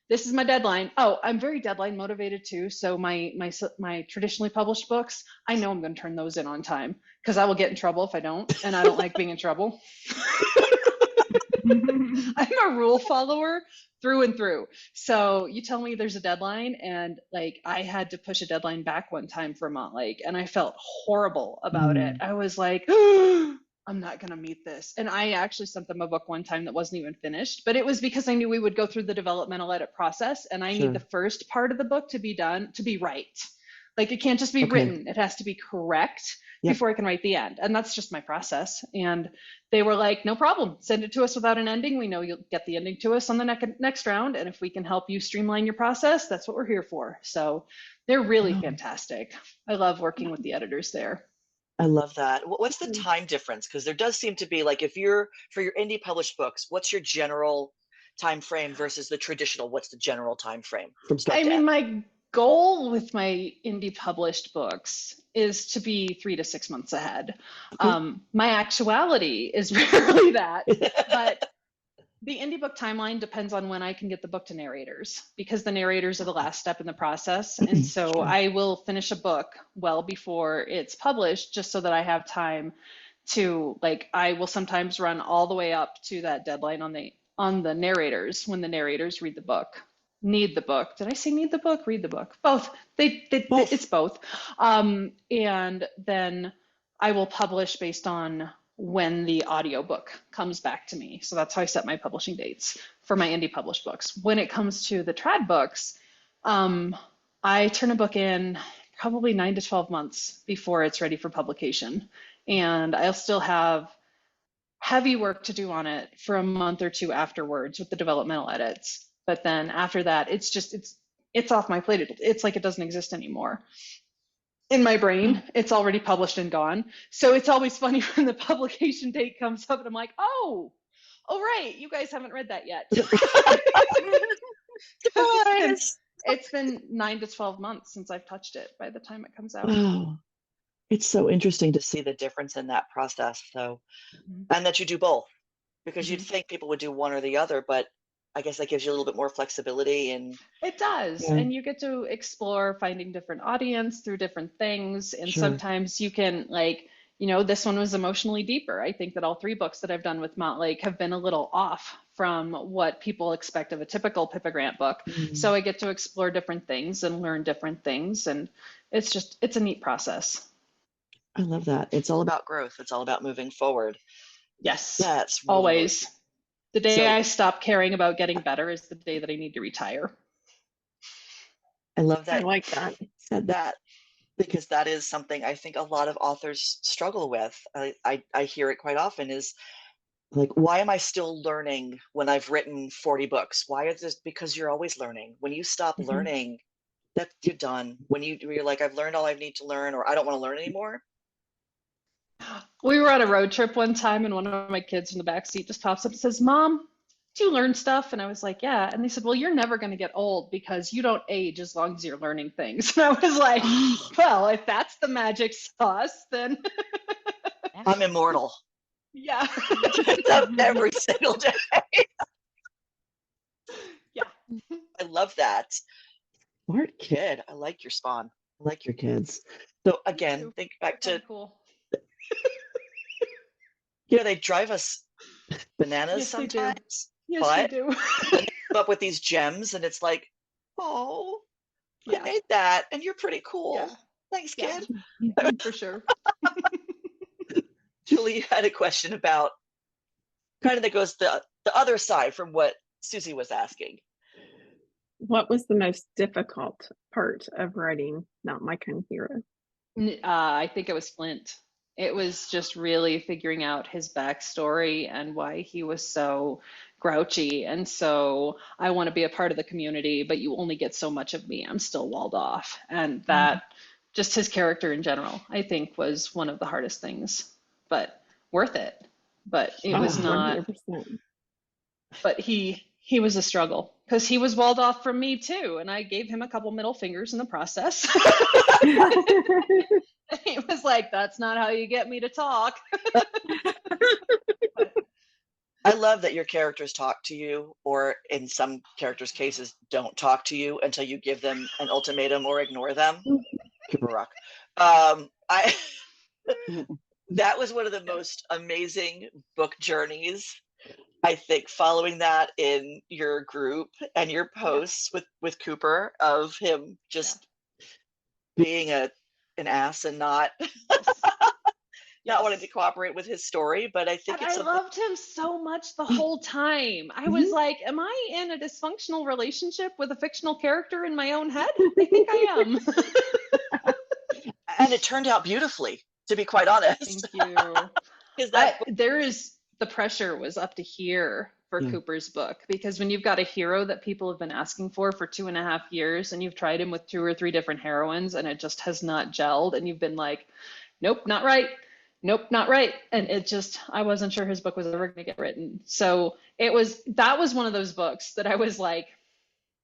this is my deadline. Oh, I'm very deadline motivated too. So my traditionally published books, I know I'm going to turn those in on time because I will get in trouble if I don't, and I don't like being in trouble. I'm a rule follower through and through. So you tell me there's a deadline, and like I had to push a deadline back one time for Montlake, and I felt horrible about it. I was like, I'm not going to meet this. And I actually sent them a book one time that wasn't even finished, but it was because I knew we would go through the developmental edit process, and I need the first part of the book to be done, to be right. Like it can't just be written. It has to be correct before I can write the end. And that's just my process. And they were like, no problem. Send it to us without an ending. We know you'll get the ending to us on the next round. And if we can help you streamline your process, that's what we're here for. So they're really fantastic. I love working with the editors there. I love that. What's the time difference? Because there does seem to be like, if you're for your indie published books, what's your general time frame versus the traditional? What's the general time frame from start to end? My goal with my indie published books is to be 3 to 6 months ahead. My actuality is rarely that, but the indie book timeline depends on when I can get the book to narrators, because the narrators are the last step in the process. And so I will finish a book well before it's published, just so that I have time to, like, I will sometimes run all the way up to that deadline on the narrators when the narrators read the book. Need the book. Did I say need the book? Read the book. Both. It's both. And then I will publish based on when the audiobook comes back to me. So that's how I set my publishing dates for my indie published books. When it comes to the trad books, I turn a book in probably 9 to 12 months before it's ready for publication. And I'll still have heavy work to do on it for a month or two afterwards with the developmental edits. But then after that, it's off my plate. It's like it doesn't exist anymore. In my brain, it's already published and gone. So it's always funny when the publication date comes up and I'm like, oh, Oh, right. You guys haven't read that yet. It's been 9 to 12 months since I've touched it by the time it comes out. Wow. It's so interesting to see the difference in that process. So, and that you do both, because you'd think people would do one or the other, but I guess that gives you a little bit more flexibility. And it does. Yeah. And you get to explore finding different audience through different things. And Sure. sometimes you can, like, you know, this one was emotionally deeper. I think that all 3 books that I've done with Montlake have been a little off from what people expect of a typical Pippa Grant book. So I get to explore different things and learn different things. And it's a neat process. I love that. It's all about growth. It's all about moving forward. Yes. That's really always. The day So- I stop caring about getting better is the day that I need to retire. I love that. I like that. Said that, because that is something I think a lot of authors struggle with. I hear it quite often, is like, why am I still learning when I've written 40 books? Why is this? Because you're always learning. When you stop learning, that you're done. When you're like, I've learned all I need to learn, or I don't want to learn anymore. We were on a road trip one time, and one of my kids in the back seat just pops up and says, "Mom, do you learn stuff?" And I was like, "Yeah." And they said, "Well, you're never going to get old because you don't age as long as you're learning things." And I was like, "Well, if that's the magic sauce, then I'm immortal. yeah." Every single day. Yeah. I love that. Smart kid. I like your spawn. I like your kids. So again, too. think back They're to, kinda cool. they drive us bananas Yes, they do. sometimes. Yes, but they do. then they come up with these gems, and it's like, oh, Yeah. I made that, and you're pretty cool. Yeah. Thanks, Yeah. kid. For sure. Julie, you had a question about kind of that goes the other side from what Susie was asking. What was the most difficult part of writing Not My Kind of Hero? I think it was Flint. It was just really figuring out his backstory and why he was so grouchy. And so, I want to be a part of the community, but you only get so much of me. I'm still walled off. And that, just his character in general, I think was one of the hardest things, but worth it. But it was not, 100%. but he was a struggle because he was walled off from me too. And I gave him a couple middle fingers in the process. He was like, "That's not how you get me to talk." I love that your characters talk to you, or in some characters' cases, don't talk to you until you give them an ultimatum or ignore them. Pippa Rock. I that was one of the most amazing book journeys, I think, following that in your group and your posts with Cooper, of him just being an ass and not wanting to cooperate with his story. But I think And it's I loved him so much the whole time. I was like, am I in a dysfunctional relationship with a fictional character in my own head? I think I am. and it turned out beautifully, to be quite honest. Thank you. The pressure was up to here for Cooper's book, because when you've got a hero that people have been asking for 2.5 years, and you've tried him with 2 or 3 different heroines and it just has not gelled, and you've been like, nope, not right. Nope, not right. And I wasn't sure his book was ever going to get written. So that was one of those books that I was like,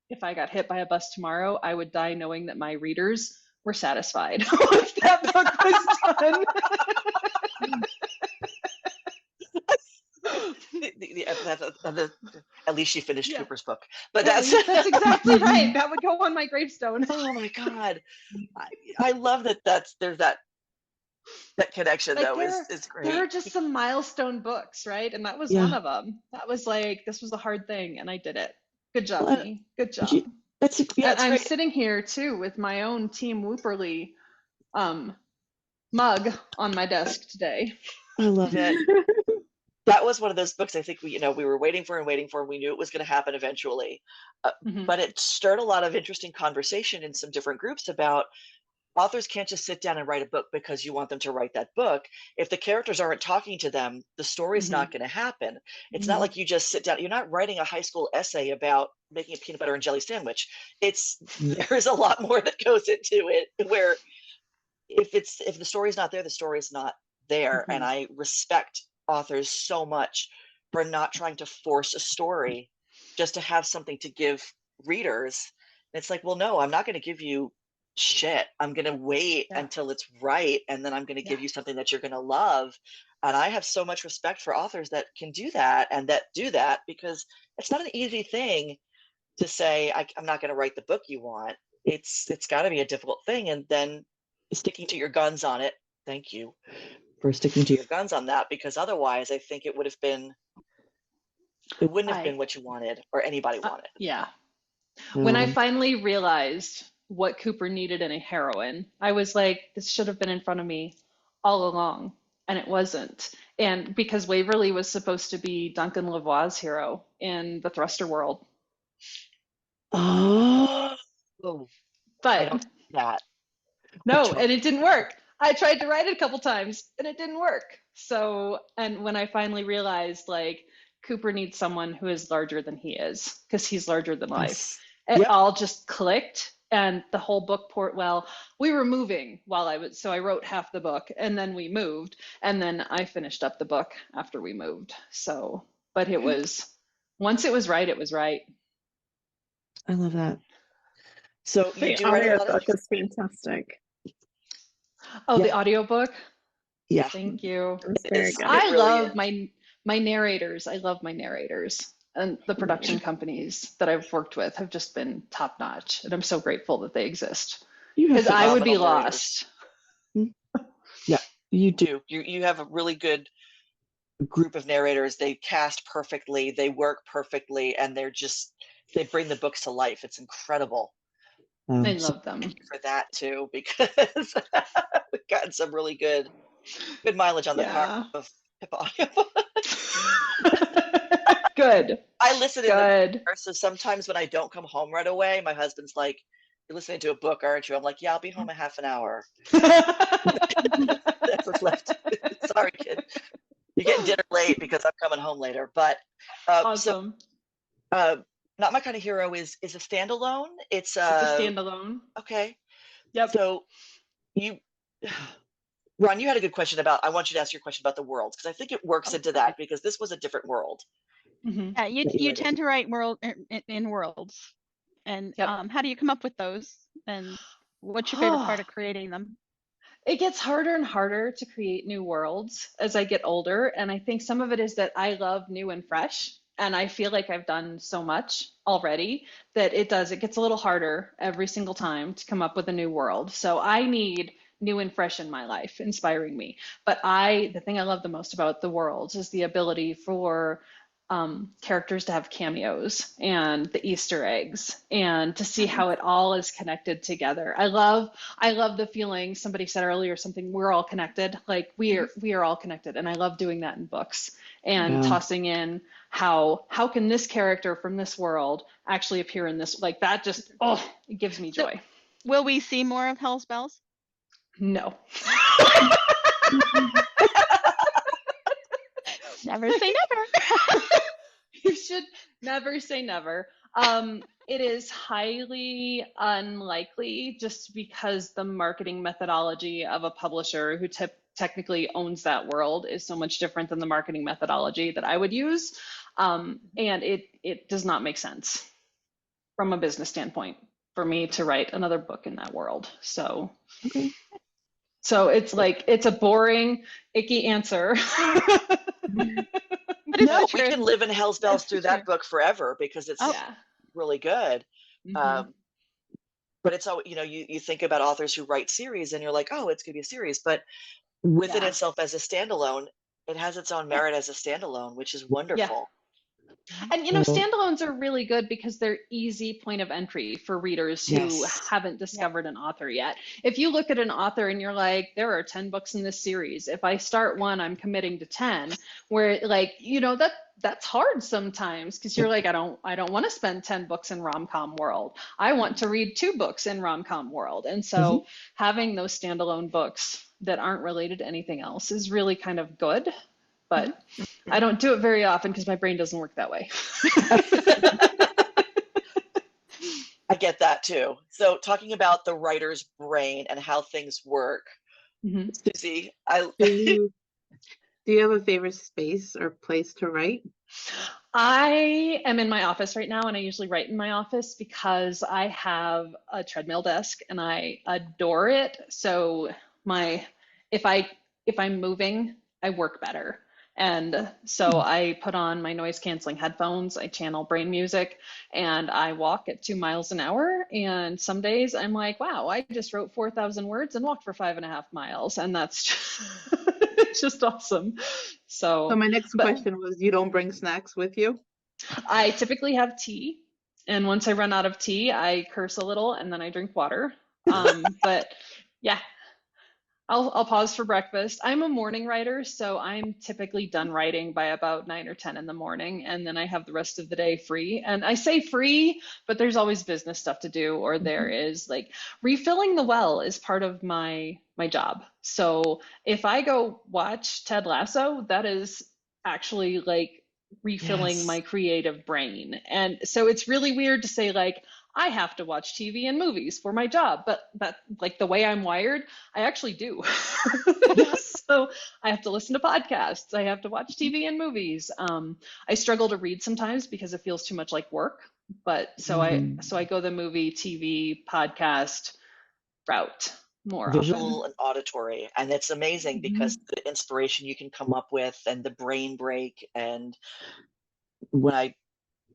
if I got hit by a bus tomorrow, I would die knowing that my readers were satisfied once that book was done. At least she finished Cooper's book, but that's exactly right. That would go on my gravestone. Oh my God, I love that. There's that connection, like, though, is great. There are just some milestone books, right? And that was one of them. That was like, this was a hard thing, and I did it. Good job, me. Good job. I'm sitting here too with my own Team Whooperly mug on my desk today. I love it. That was one of those books I think we were waiting for, and we knew it was going to happen eventually. But it stirred a lot of interesting conversation in some different groups about authors can't just sit down and write a book because you want them to write that book. If the characters aren't talking to them, the story's not going to happen. It's not like you just sit down. You're not writing a high school essay about making a peanut butter and jelly sandwich. There's a lot more that goes into it, where if the story's not there, the story's not there. And I respect authors so much for not trying to force a story just to have something to give readers. And it's like, well, no, I'm not going to give you shit. I'm going to wait until it's right. And then I'm going to give you something that you're going to love. And I have so much respect for authors that can do that and that do that, because it's not an easy thing to say, I'm not going to write the book you want. It's got to be a difficult thing. And then sticking to your guns on it. Thank you for sticking to your guns on that, because otherwise I think it wouldn't have been what you wanted or anybody wanted. Yeah. When I finally realized what Cooper needed in a heroine, I was like, this should have been in front of me all along, and it wasn't. And because Waverly was supposed to be Duncan Lavoie's hero in the Thruster world. Oh, but I don't see that. No, and it didn't work. I tried to write it a couple times and it didn't work. So, and when I finally realized, like, Cooper needs someone who is larger than he is, because he's larger than life. It all just clicked, and the whole book we were moving so I wrote half the book, and then we moved, and then I finished up the book after we moved. So, but it was, once it was right, it was right. I love that. So the audiobook is fantastic. Oh, the audiobook? Yeah. Thank you. It's very good. I love my narrators. I love my narrators. And the production companies that I've worked with have just been top notch. And I'm so grateful that they exist. Because I would be lost. Yeah, you do. You have a really good group of narrators. They cast perfectly, they work perfectly, and they bring the books to life. It's incredible. I love them. Thank you for that too, because we've gotten some really good mileage on the part of Pippa audiobook. Good. I listen in the car, so sometimes when I don't come home right away, my husband's like, "You're listening to a book, aren't you?" I'm like, "Yeah, I'll be home in half an hour." That's what's left. Sorry, kid. You're getting dinner late because I'm coming home later. But awesome. Not My Kind of Hero is a standalone. It's a standalone. Okay. Yep. So Ron, you had a good question I want you to ask your question about the worlds, because I think it works into that, because this was a different world. Mm-hmm. Yeah, you tend to write in worlds. And how do you come up with those? And what's your favorite part of creating them? It gets harder and harder to create new worlds as I get older. And I think some of it is that I love new and fresh. And I feel like I've done so much already that it gets a little harder every single time to come up with a new world. So I need new and fresh in my life, inspiring me. But the thing I love the most about the worlds is the ability for characters to have cameos and the Easter eggs, and to see how it all is connected together. I love the feeling, somebody said earlier something, we're all connected, like we are all connected. And I love doing that in books, and tossing in how can this character from this world actually appear in this, like that just, it gives me joy. So, will we see more of Hell's Bells? No. Never say never. You should never say never. It is highly unlikely, just because the marketing methodology of a publisher who technically owns that world is so much different than the marketing methodology that I would use. And it does not make sense from a business standpoint for me to write another book in that world. So, so it's like, it's a boring, icky answer. No, we can live in Hell's Bells through that book forever, because it's really good. Mm-hmm. But it's all, you think about authors who write series and you're like, oh, it's going to be a series. But within itself as a standalone, it has its own merit as a standalone, which is wonderful. And standalones are really good because they're easy point of entry for readers who haven't discovered an author yet. If you look at an author and you're like, there are 10 books in this series, if I start one, I'm committing to 10, where that's hard sometimes, because you're like, I don't want to spend 10 books in rom-com world. I want to read 2 books in rom-com world. And so having those standalone books that aren't related to anything else is really kind of good. But I don't do it very often because my brain doesn't work that way. I get that too. So talking about the writer's brain and how things work, Susie, do you have a favorite space or place to write? I am in my office right now, and I usually write in my office because I have a treadmill desk and I adore it. So my if I if I'm moving, I work better. And so I put on my noise canceling headphones, I channel brain music, and I walk at 2 miles an hour. And some days I'm like, wow, I just wrote 4,000 words and walked for 5.5 miles. And that's it's just awesome. So So, my next but question was, you don't bring snacks with you? I typically have tea, and once I run out of tea, I curse a little and then I drink water. But yeah, I'll pause for breakfast. I'm a morning writer, so I'm typically done writing by about 9 or 10 in the morning, and then I have the rest of the day free. And I say free, but there's always business stuff to do, or there is like refilling the well is part of my job. So if I go watch Ted Lasso, that is actually like refilling my Yes. creative brain. And so it's really weird to say like I have to watch TV and movies for my job, but that like the way I'm wired, I actually do. Yes. So I have to listen to podcasts. I have to watch TV and movies. I struggle to read sometimes because it feels too much like work. But so I go the movie, TV, podcast route more often. Visual and auditory. And it's amazing because Mhm. the inspiration you can come up with and the brain break. And when I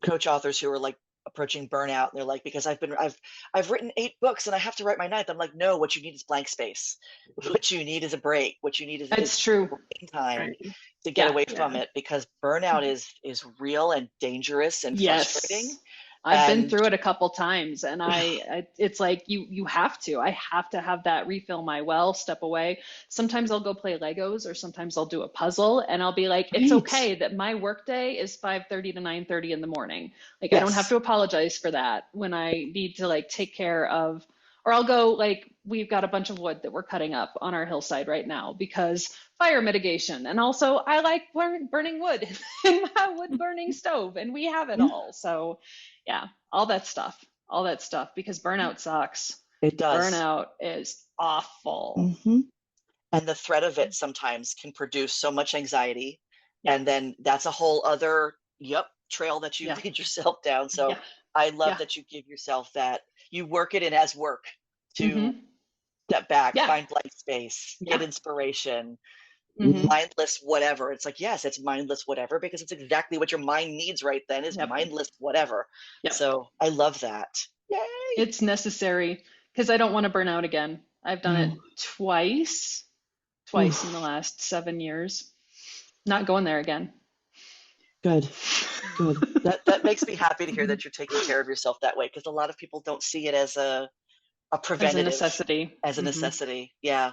coach authors who are like approaching burnout, and they're like, because I've written 8 books and I have to write my ninth. I'm like, no, what you need is blank space. What you need is a break. What you need It's is true. brain time Right. to get Yeah. away Yeah. from it, because burnout is real and dangerous and frustrating. Yes. I've been And through it a couple times, and it's like you have to. I have to have that refill my well, step away. Sometimes I'll go play Legos, or sometimes I'll do a puzzle, and I'll be like, it's right. okay that my workday is 5:30 to 9:30 in the morning. Like I don't have Yes. to apologize for that when I need to like take care of, or I'll go like we've got a bunch of wood that we're cutting up on our hillside right now because fire mitigation, and also I like burning wood in my wood burning stove, and we have it Yeah, all. So yeah, all that stuff, because burnout sucks. it does. Burnout is awful. Hmm. And the threat of it sometimes can produce so much anxiety. Yeah, And then that's a whole other, trail that you yeah, lead yourself down. So yeah, I love yeah. that you give yourself that, you work it in as work to Mm-hmm. step back, Yeah, find blank space, get yeah. inspiration, Mm-hmm. mindless whatever. It's like, yes, it's mindless whatever, because it's exactly what your mind needs right then, is Yep, mindless whatever. yep. So I love that. Yay. It's necessary because I don't want to burn out again. I've done it No. twice in the Oof. last 7 years. Not going there again. Good. Good. That makes me happy to hear that you're taking care of yourself that way, because a lot of people don't see it as a As a preventative, necessity. as a Mm-hmm. necessity. Yeah.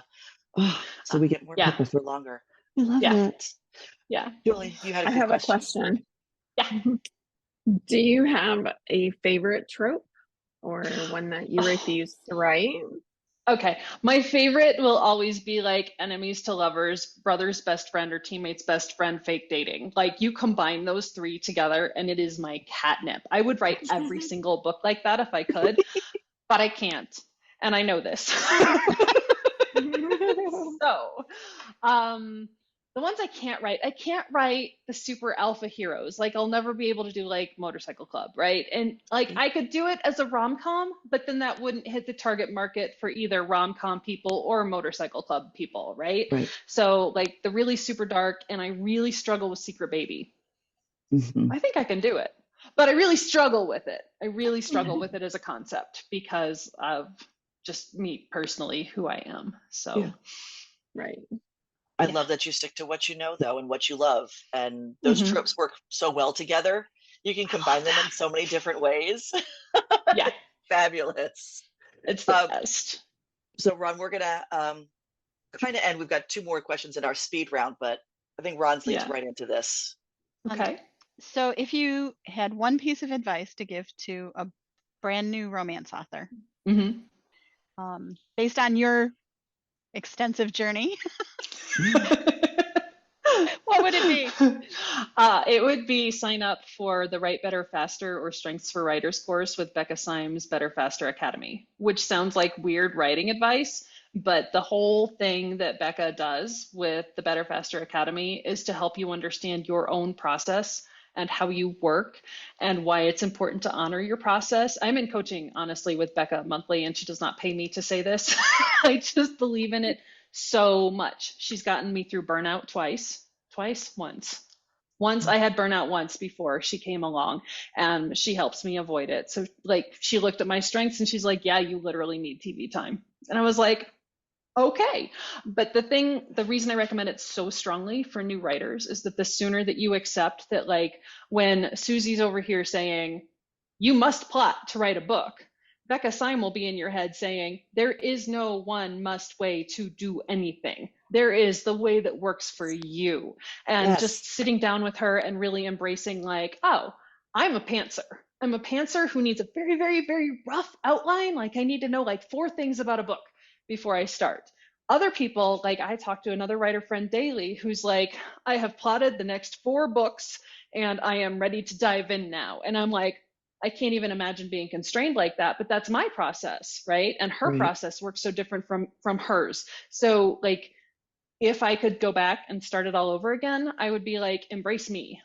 Oh, so we get more Yeah, Pippa for longer. I love yeah, that. yeah, Julie, you had a I good have a question. question. yeah. Do you have a favorite trope or one that you refuse to write? Okay, my favorite will always be like enemies to lovers, brother's best friend, or teammate's best friend, fake dating. Like you combine those three together and it is my catnip. I would write every single book like that if I could, but I can't. And I know this. So, um, the ones I can't write the super alpha heroes. Like I'll never be able to do like Motorcycle Club, right? And like I could do it as a rom-com, but then that wouldn't hit the target market for either rom-com people or Motorcycle Club people, right? Right. So like the really super dark, and I really struggle with Secret Baby. Hmm. I think I can do it, but I really struggle with it. I really struggle with it as a concept because of just me personally, who I am. So. Yeah. Right. I Yeah. love that you stick to what you know, though, and what you love. And those Mm-hmm. tropes work so well together. You can combine them in so many different ways. Yeah, Fabulous. it's the Um, best. so, Ron, we're going to kind of end. We've got 2 more questions in our speed round, but I think Ron's leads Yeah. right into this. Okay. So if you had one piece of advice to give to a brand new romance author, Mm-hmm. based on your extensive journey, what would it be? It would be sign up for the Write Better Faster or Strengths for Writers course with Becca Symes' Better Faster Academy, which sounds like weird writing advice, but the whole thing that Becca does with the Better Faster Academy is to help you understand your own process and how you work and why it's important to honor your process. I'm in coaching, honestly, with Becca monthly, and she does not pay me to say this. I just believe in it so much. She's gotten me through burnout once. Once I had burnout once before she came along, and she helps me avoid it. So like she looked at my strengths and she's like, yeah, you literally need TV time. And I was like, okay. But the reason I recommend it so strongly for new writers is that the sooner that you accept that, like when Susie's over here saying, you must plot to write a book, Becca Syme will be in your head saying, there is no one must way to do anything. There is the way that works for you. And Yes. just sitting down with her and really embracing like, oh, I'm a pantser. I'm a pantser who needs a very, very, very rough outline. Like I need to know like 4 things about a book before I start. Other people, like I talked to another writer friend daily who's like, I have plotted the next 4 books and I am ready to dive in now. And I'm like, I can't even imagine being constrained like that, but that's my process, right? And her process works so different from hers. So like, if I could go back and start it all over again, I would be like, embrace me,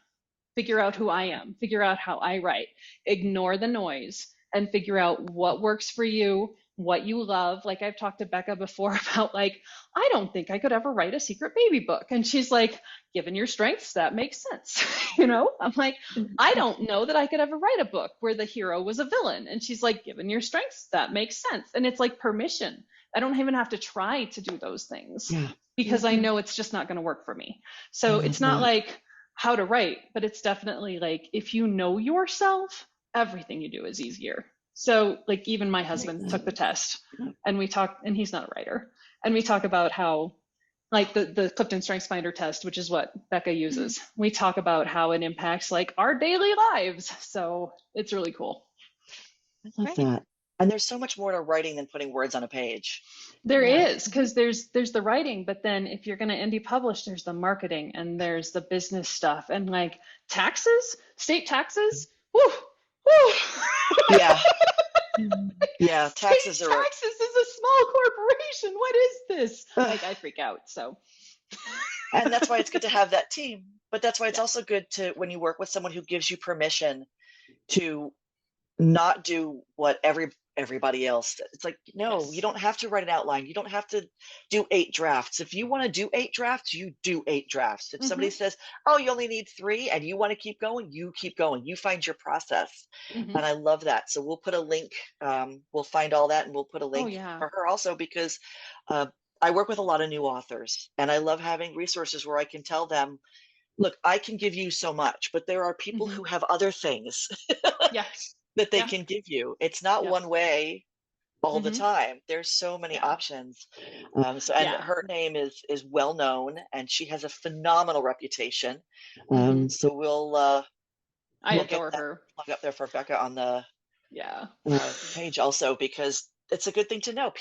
figure out who I am, figure out how I write, ignore the noise, and figure out what works for you, what you love. Like I've talked to Becca before about like, I don't think I could ever write a secret baby book. And she's like, given your strengths, that makes sense. I'm like, I don't know that I could ever write a book where the hero was a villain. And she's like, given your strengths, that makes sense. And it's like permission. I don't even have to try to do those things because I know it's just not going to work for me. So it's not like how to write, but it's definitely like, if you know yourself, everything you do is easier. So like even my husband took the test and we talk, and he's not a writer. And we talk about how like the Clifton Strengths Finder test, which is what Becca uses. We talk about how it impacts like our daily lives. So it's really cool. I love that. And there's so much more to writing than putting words on a page. There is, because there's the writing, but then if you're going to indie publish, there's the marketing and there's the business stuff and like taxes, state taxes. Woo, woo. Yeah. Yeah, taxes are. Taxes is a small corporation. What is this? Like I freak out. So. And that's why it's good to have that team. But that's why it's also good to when you work with someone who gives you permission to not do what everybody else. It's like, no, you don't have to write an outline. You don't have to do 8 drafts. If you want to do 8 drafts, you do 8 drafts. If somebody says, oh, you only need 3 and you want to keep going, you keep going. You find your process. And I love that. So we'll put a link. We'll find all that and we'll put a link for her also because I work with a lot of new authors and I love having resources where I can tell them, look, I can give you so much, but there are people who have other things. That they can give you. It's not one way all the time. There's so many options. And her name is well known and she has a phenomenal reputation. So we'll I adore her. Plug up there for Becca on the page also because it's a good thing to know.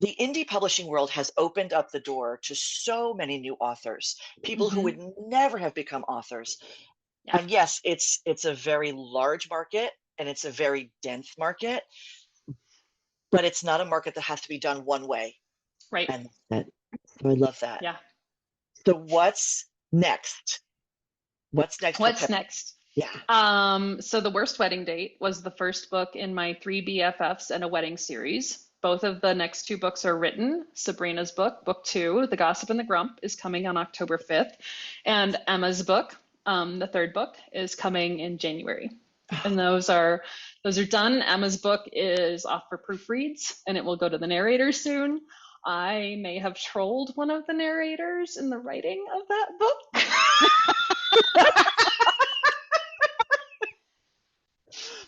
The indie publishing world has opened up the door to so many new authors, people who would never have become authors. And yes, it's a very large market and it's a very dense market, but it's not a market that has to be done one way. Right. And so I love that. Yeah. So what's next? What's next? Yeah. So The Worst Wedding Date was the first book in my 3 BFFs and a wedding series. Both of the next 2 books are written. Sabrina's book, book 2, The Gossip and the Grump, is coming on October 5th. And Emma's book, the 3rd book, is coming in January. And those are done. Emma's book is off for proofreads and it will go to the narrator soon. I may have trolled one of the narrators in the writing of that book.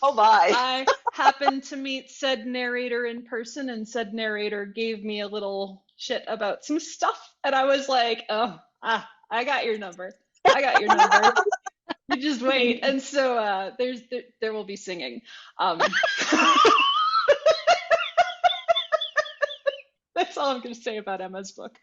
Oh my. I happened to meet said narrator in person and said narrator gave me a little shit about some stuff. And I was like, I got your number. You just wait. And so there will be singing. That's all I'm going to say about Emma's book.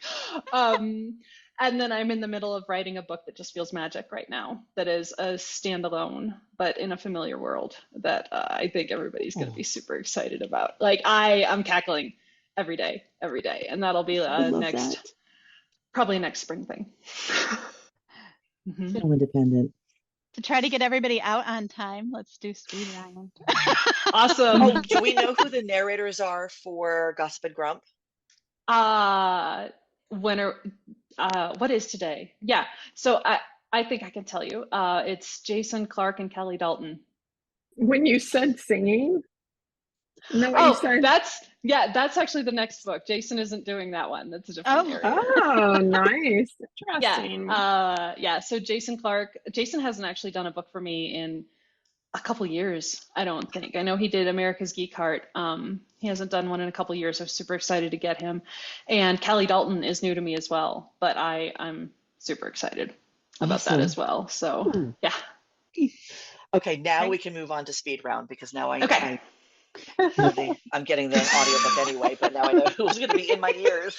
And then I'm in the middle of writing a book that just feels magic right now. That is a standalone, but in a familiar world that I think everybody's going to be super excited about. Like I'm cackling every day. And that'll be probably next spring thing. So independent. To try to get everybody out on time, let's do speed round. Awesome. Oh, do we know who the narrators are for Gossip and Grump? What is today? Yeah. So I think I can tell you. It's Jason Clark and Kelly Dalton. When you said singing, isn't that what you said? That's actually the next book. Jason isn't doing that one. That's a different narrator. Oh, nice. Interesting. Yeah. So Jason Clark. Jason hasn't actually done a book for me in a couple years, I don't think. I know he did America's Geek Heart. He hasn't done one in a couple years. I'm super excited to get him. And Kelly Dalton is new to me as well, but I'm super excited about that as well. So yeah. Okay, now we can move on to speed round because now I'm getting the audiobook anyway, but now I know who's going to be in my ears.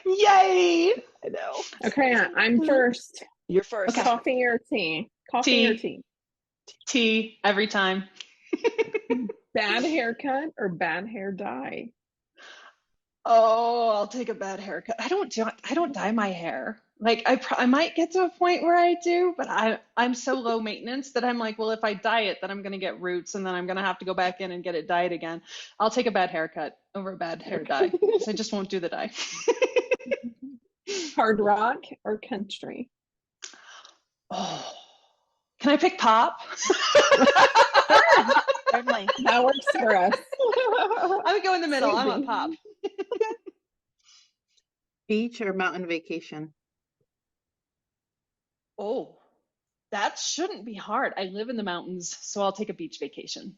Yay! I know. Okay, I'm first. You're first. Okay. Coffee or tea? Coffee or tea? Tea every time. Bad haircut or bad hair dye? Oh, I'll take a bad haircut. I don't dye my hair. Like I might get to a point where I do, but I'm so low maintenance that I'm like, well, if I dye it, then I'm gonna get roots, and then I'm gonna have to go back in and get it dyed again. I'll take a bad haircut over a bad hair dye because I just won't do the dye. Hard rock or country? Oh, can I pick pop? Certainly. That works for us. I would go in the middle. I want pop. Beach or mountain vacation? Oh, that shouldn't be hard. I live in the mountains, so I'll take a beach vacation.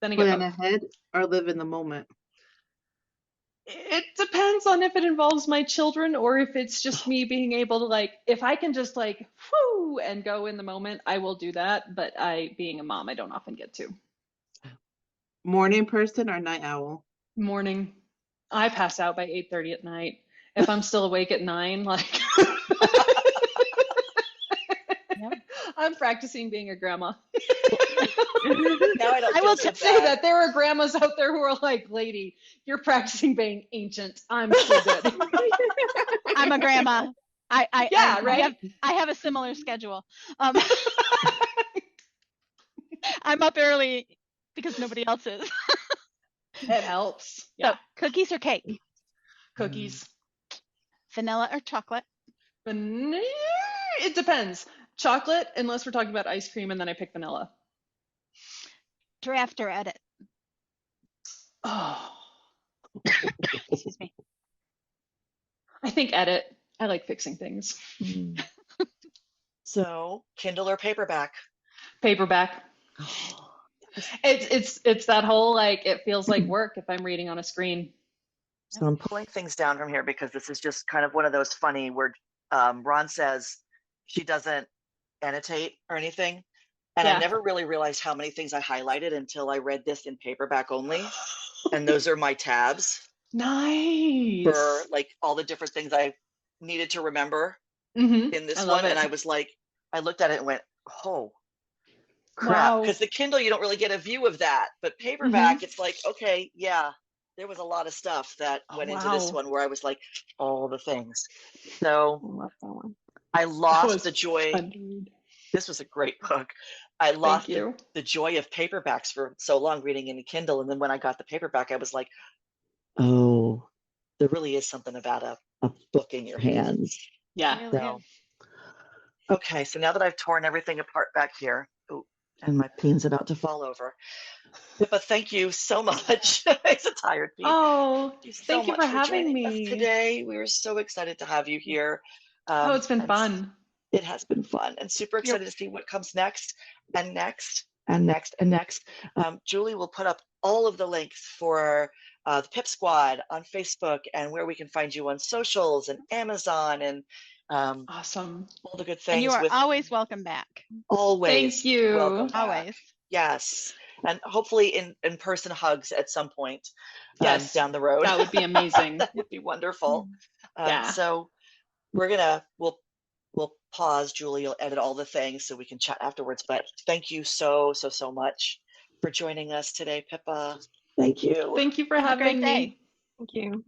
Then I Plan ahead or live in the moment? It depends on if it involves my children or if it's just me being able to, like, if I can just like whoo and go in the moment, I will do that. But being a mom, I don't often get to. Morning person or night owl? Morning. I pass out by 8:30 at night. If I'm still awake at 9, like I'm practicing being a grandma. Now I will just say that there are grandmas out there who are like, lady, you're practicing being ancient. I'm so good. I'm a grandma. Right? I have a similar schedule. I'm up early because nobody else is. It helps. Yeah. So, cookies or cake? Cookies. Vanilla or chocolate? It depends. Chocolate, unless we're talking about ice cream, and then I pick vanilla. Draft or edit? Oh. Excuse me. I think edit. I like fixing things. So, Kindle or paperback? Paperback. It's that whole, like, it feels like work if I'm reading on a screen. So I'm pulling things down from here because this is just kind of one of those funny where Ron says she doesn't annotate or anything. And I never really realized how many things I highlighted until I read this in paperback only. And those are my tabs. Nice. For like all the different things I needed to remember in this one. And I was like, I looked at it and went, oh, crap. Because the Kindle, you don't really get a view of that. But paperback, it's like, okay, yeah, there was a lot of stuff that went into this one where I was like, all the things. So I lost the joy. This was a great book. I lost the joy of paperbacks for so long reading in a Kindle. And then when I got the paperback, I was like, oh, there really is something about a book in your hands. Yeah. So, okay, so now that I've torn everything apart back here, and my pen's about to fall over. Pippa, thank you so much. It's a tired pen. Oh, thank you for having me today. We were so excited to have you here. It's been fun. It has been fun and super excited to see what comes next and next and next and next. Julie will put up all of the links for the Pip Squad on Facebook and where we can find you on socials and Amazon and awesome. All the good things. And you are always welcome back. Always. Thank you. Welcome back. Always. Yes. And hopefully in person hugs at some point down the road. That would be amazing. That would be wonderful. Yeah. So we'll pause. Julie will edit all the things so we can chat afterwards. But thank you so much for joining us today, Pippa. Thank you. Thank you for having me. Thank you.